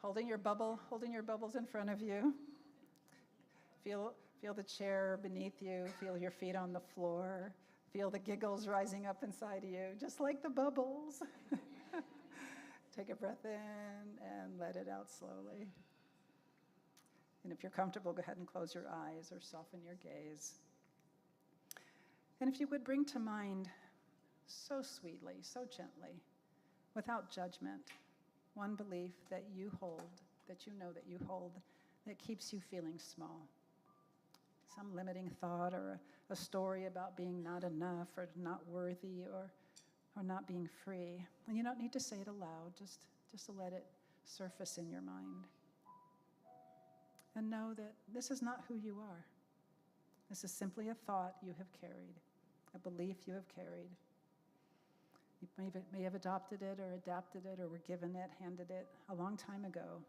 holding your bubbles in front of you. Feel the chair beneath you. Feel your feet on the floor. Feel the giggles rising up inside of you, just like the bubbles. Take a breath in and let it out slowly. And if you're comfortable, go ahead and close your eyes or soften your gaze. And if you would bring to mind so sweetly, so gently, without judgment, one belief that you hold, that you know that you hold, that keeps you feeling small. Some limiting thought or a story about being not enough or not worthy or not being free. And you don't need to say it aloud, just to let it surface in your mind. And know that this is not who you are. This is simply a thought you have carried, a belief you have carried. You may have adopted it or adapted it or were given it, handed it a long time ago,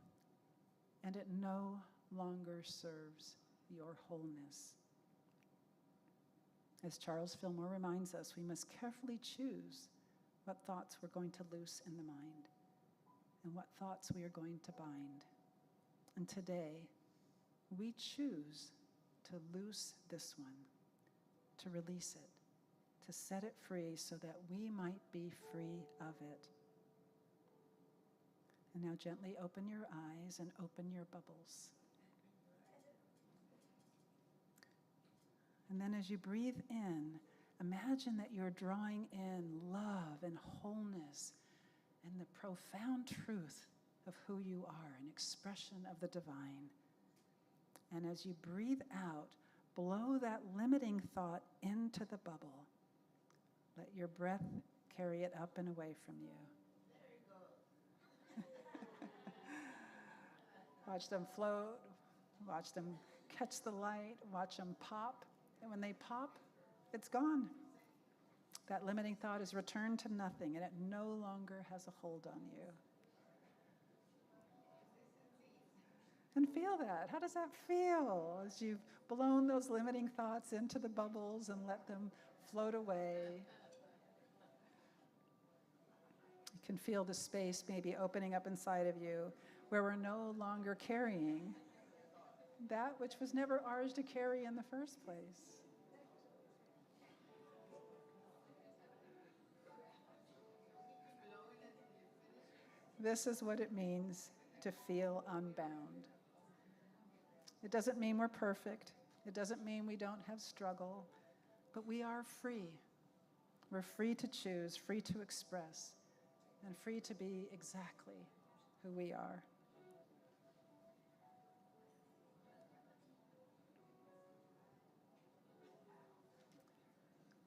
and it no longer serves your wholeness. As Charles Fillmore reminds us, we must carefully choose what thoughts we're going to loose in the mind and what thoughts we are going to bind. And today, we choose to loose this one, to release it, to set it free so that we might be free of it. And now gently open your eyes and open your bubbles. And then as you breathe in, imagine that you're drawing in love and wholeness and the profound truth of who you are, an expression of the divine. And as you breathe out, blow that limiting thought into the bubble. Let your breath carry it up and away from you. There you go. Watch them float. Watch them catch the light. Watch them pop. And when they pop, it's gone. That limiting thought is returned to nothing, and it no longer has a hold on you. And feel that. How does that feel as you've blown those limiting thoughts into the bubbles and let them float away? You can feel the space maybe opening up inside of you where we're no longer carrying that which was never ours to carry in the first place. This is what it means to feel unbound. It doesn't mean we're perfect. It doesn't mean we don't have struggle, but we are free. We're free to choose, free to express, and free to be exactly who we are.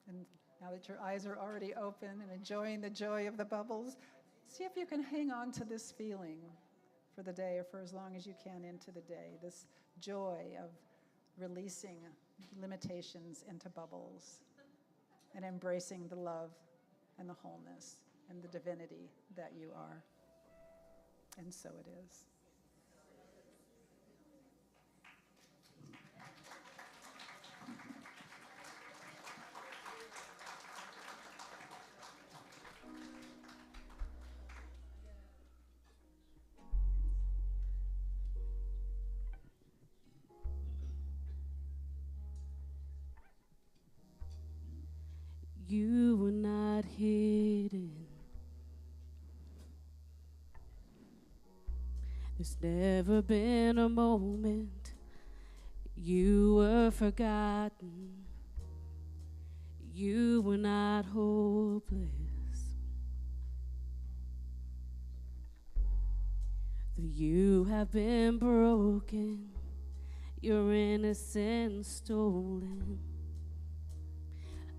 And now that your eyes are already open and enjoying the joy of the bubbles, see if you can hang on to this feeling for the day or for as long as you can into the day, this joy of releasing limitations into bubbles and embracing the love and the wholeness and the divinity that you are. And so it is. You were not hidden. There's never been a moment you were forgotten. You were not hopeless. Though you have been broken, your innocence stolen.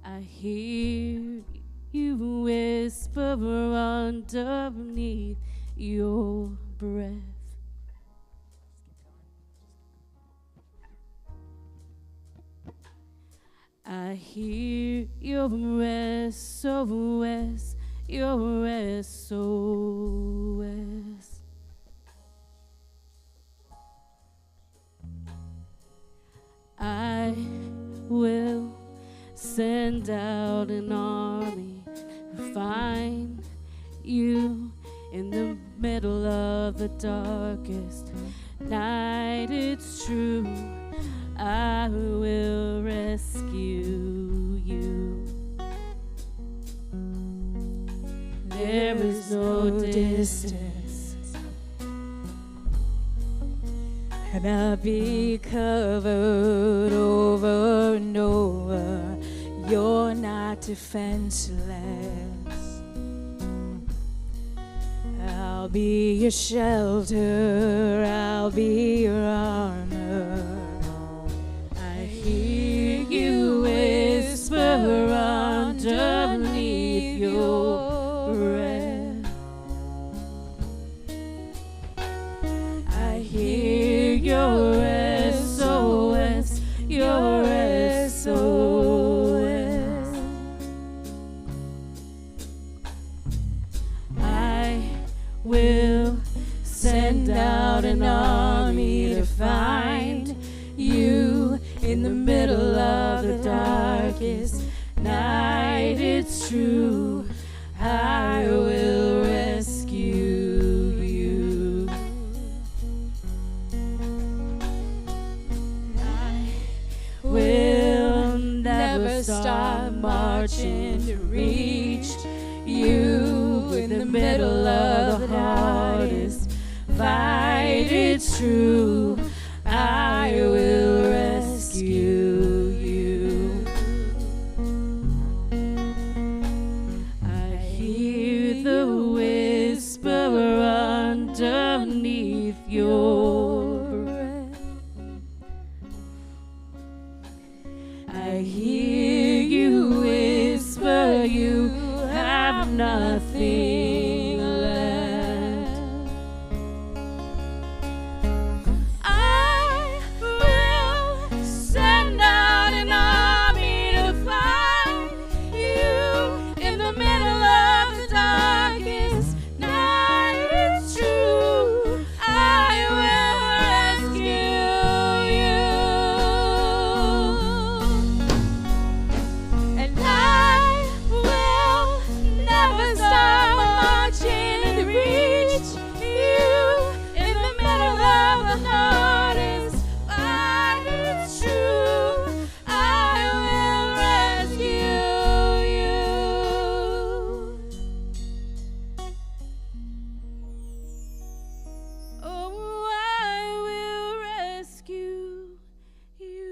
I hear you whisper underneath your breath. I hear your SOS, your SOS. I will send out an army to find you in the middle of the darkest night. It's true, I will rescue you. There is no distance, and I'll be covered over and over. You're not defenseless. I'll be your shelter, I'll be your armor. I hear you whisper underneath your breath. I hear your SOS, your SOS. I will send out an army to find you in the middle of the darkest night. It's true, I will rescue you. I will never stop marching to reach you in the middle of the hardest fight. It's true, I will rescue you. I hear the whisper underneath your breath. I hear you whisper you have nothing left. I will send out an army to find you in the middle of the darkest night. It's true, I will rescue you. And I will never stop marching to reach you in the middle of the hardest fight. It's true, I will rescue you. Oh, I will rescue you.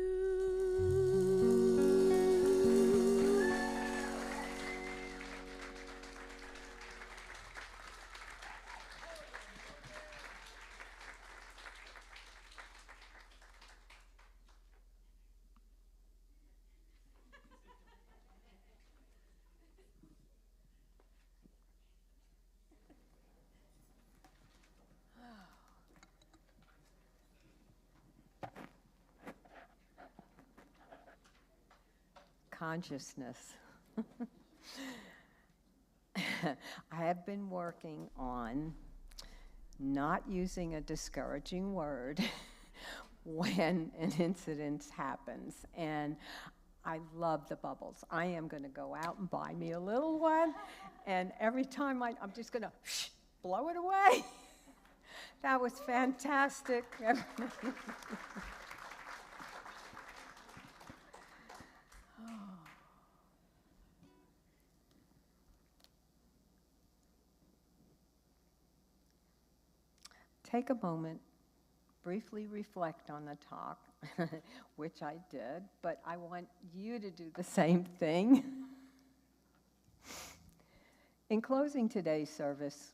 Consciousness. I have been working on not using a discouraging word when an incident happens. And I love the bubbles. I am going to go out and buy me a little one. And every time I'm just going to blow it away. That was fantastic. Take a moment, briefly reflect on the talk, which I did, but I want you to do the same thing. In closing today's service,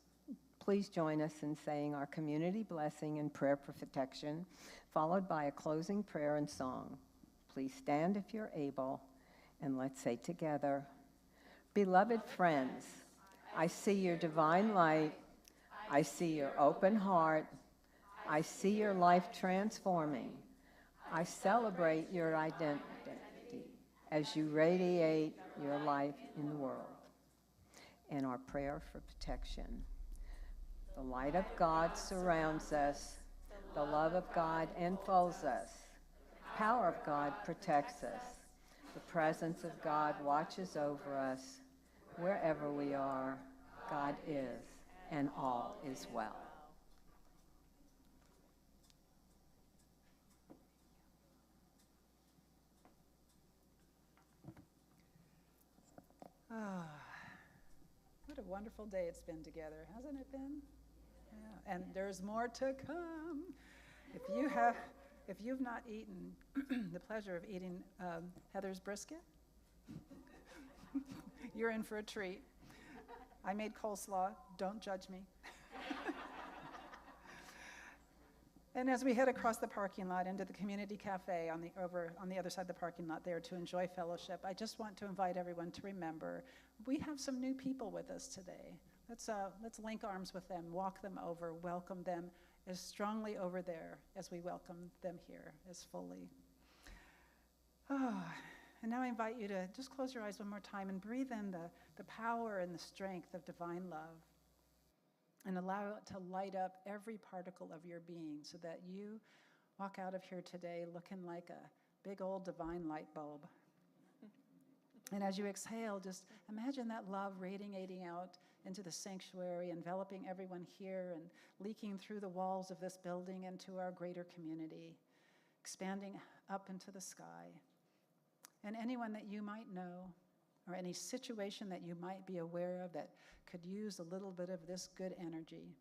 please join us in saying our community blessing and prayer for protection, followed by a closing prayer and song. Please stand if you're able, and let's say together, beloved friends, I see your divine light. I see your open heart. I see your life transforming. I celebrate your identity as you radiate your life in the world. And our prayer for protection. The light of God surrounds us. The love of God enfolds us. Power of God protects us. The presence of God watches over us. Wherever we are, God is, and all is well. Ah, what a wonderful day it's been together, hasn't it been? Yeah. And there's more to come. If you've not eaten the pleasure of eating Heather's brisket, you're in for a treat. I made coleslaw. Don't judge me. And as we head across the parking lot into the community cafe on the other side of the parking lot there to enjoy fellowship, I just want to invite everyone to remember we have some new people with us today. Let's link arms with them, walk them over, welcome them as strongly over there as we welcome them here as fully. And now I invite you to just close your eyes one more time and breathe in the power and the strength of divine love. And allow it to light up every particle of your being so that you walk out of here today looking like a big old divine light bulb. And as you exhale, just imagine that love radiating out into the sanctuary, enveloping everyone here and leaking through the walls of this building into our greater community, expanding up into the sky. And anyone that you might know, or any situation that you might be aware of that could use a little bit of this good energy,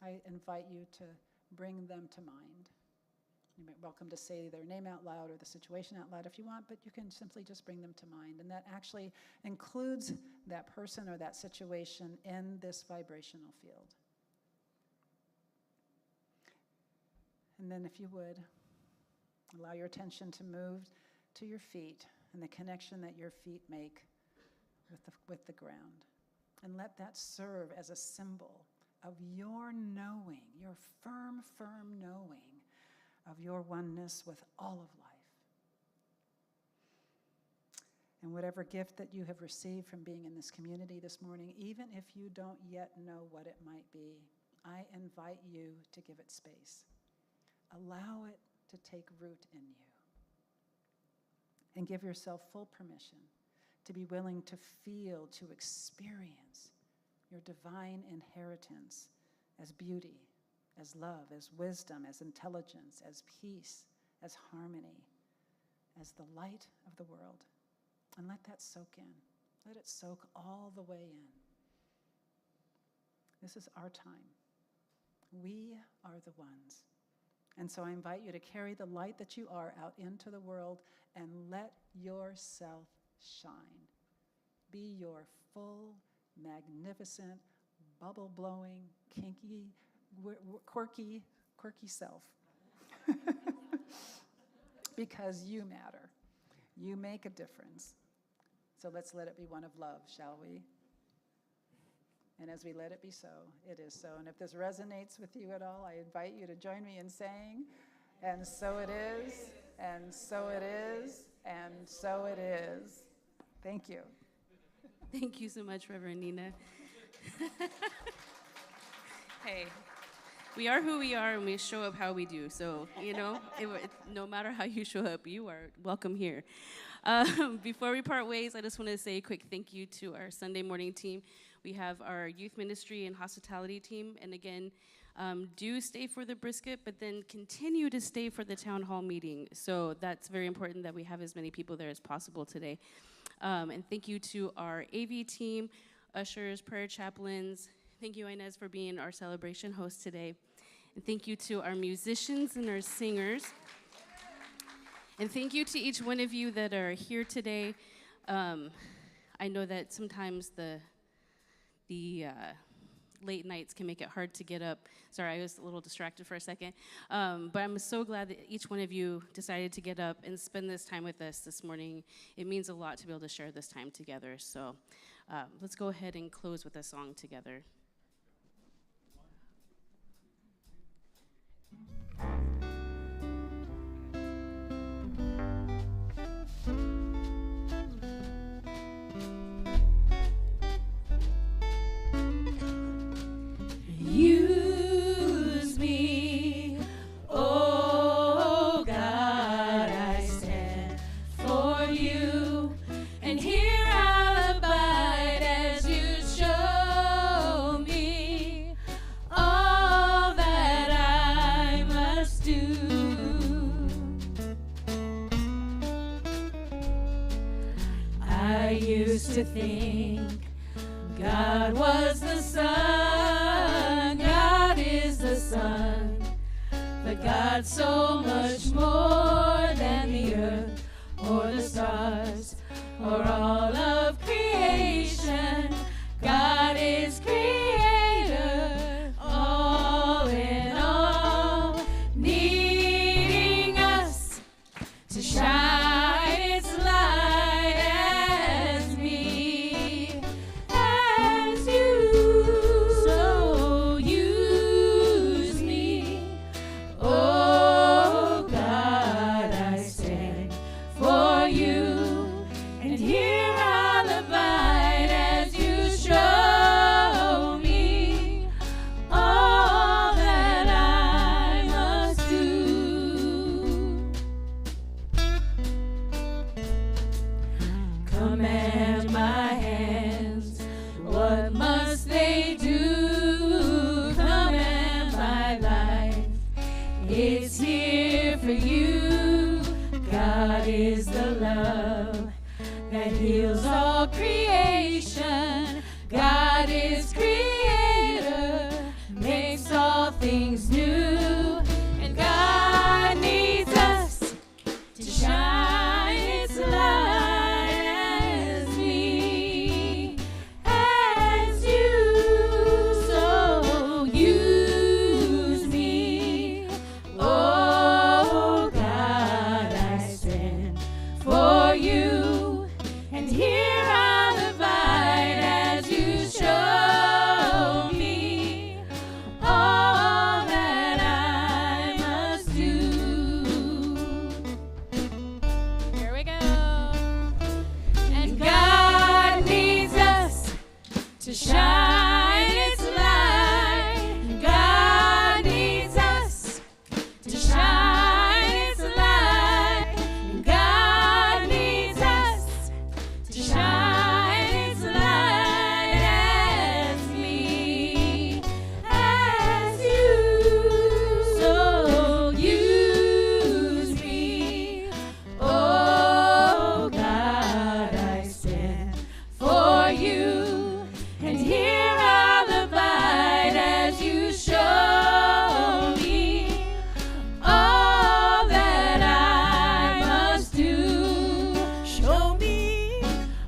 I invite you to bring them to mind. You're welcome to say their name out loud or the situation out loud if you want, but you can simply just bring them to mind. And that actually includes that person or that situation in this vibrational field. And then if you would, allow your attention to move to your feet and the connection that your feet make with the ground. And let that serve as a symbol of your knowing, your firm knowing of your oneness with all of life. And whatever gift that you have received from being in this community this morning, even if you don't yet know what it might be, I invite you to give it space. Allow it to take root in you. And give yourself full permission to be willing to feel, to experience your divine inheritance as beauty, as love, as wisdom, as intelligence, as peace, as harmony, as the light of the world. And let that soak in. Let it soak all the way in. This is our time. We are the ones. And so I invite you to carry the light that you are out into the world and let yourself shine. Be your full, magnificent, bubble-blowing, kinky, quirky self. Because you matter. You make a difference. So let's let it be one of love, shall we? And as we let it be so, it is so. And if this resonates with you at all, I invite you to join me in saying, and so it is, and so it is, and so it is. Thank you. Thank you so much, Reverend Nina. Hey, we are who we are, and we show up how we do. So, no matter how you show up, you are welcome here. Before we part ways, I just want to say a quick thank you to our Sunday morning team. We have our youth ministry and hospitality team. And again, do stay for the brisket, but then continue to stay for the town hall meeting. So that's very important that we have as many people there as possible today. And thank you to our AV team, ushers, prayer chaplains. Thank you, Inez, for being our celebration host today. And thank you to our musicians and our singers. And thank you to each one of you that are here today. I know that sometimes the late nights can make it hard to get up. Sorry, I was a little distracted for a second. But I'm so glad that each one of you decided to get up and spend this time with us this morning. It means a lot to be able to share this time together. So let's go ahead and close with a song together. used to think God was the sun, God is the sun, but God's so much more than the earth or the stars or all of creation. God is creator, all in all, needing us to shine its light as me, as you. So use me, oh God, I stand for you, and here I'll abide as you show me all that I must do. Command my hands, what must they do? Command my life, it's here for you. God is the love that heals all creation. God is creator, makes all things new. And God needs us to shine its light as me, as you. So use me, oh God, I stand for you, and here I'll abide as you show me all that I must do. Here we go. And God needs us to shine its light. God needs us to shine its light. God needs us to shine its light as me, as you. So use me, oh God, I stand for you, and here I'll abide as you show me all that I must do. Show me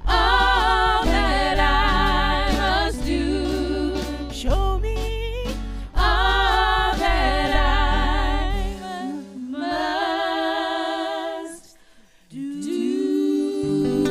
all that I must do. Show me all that I must do.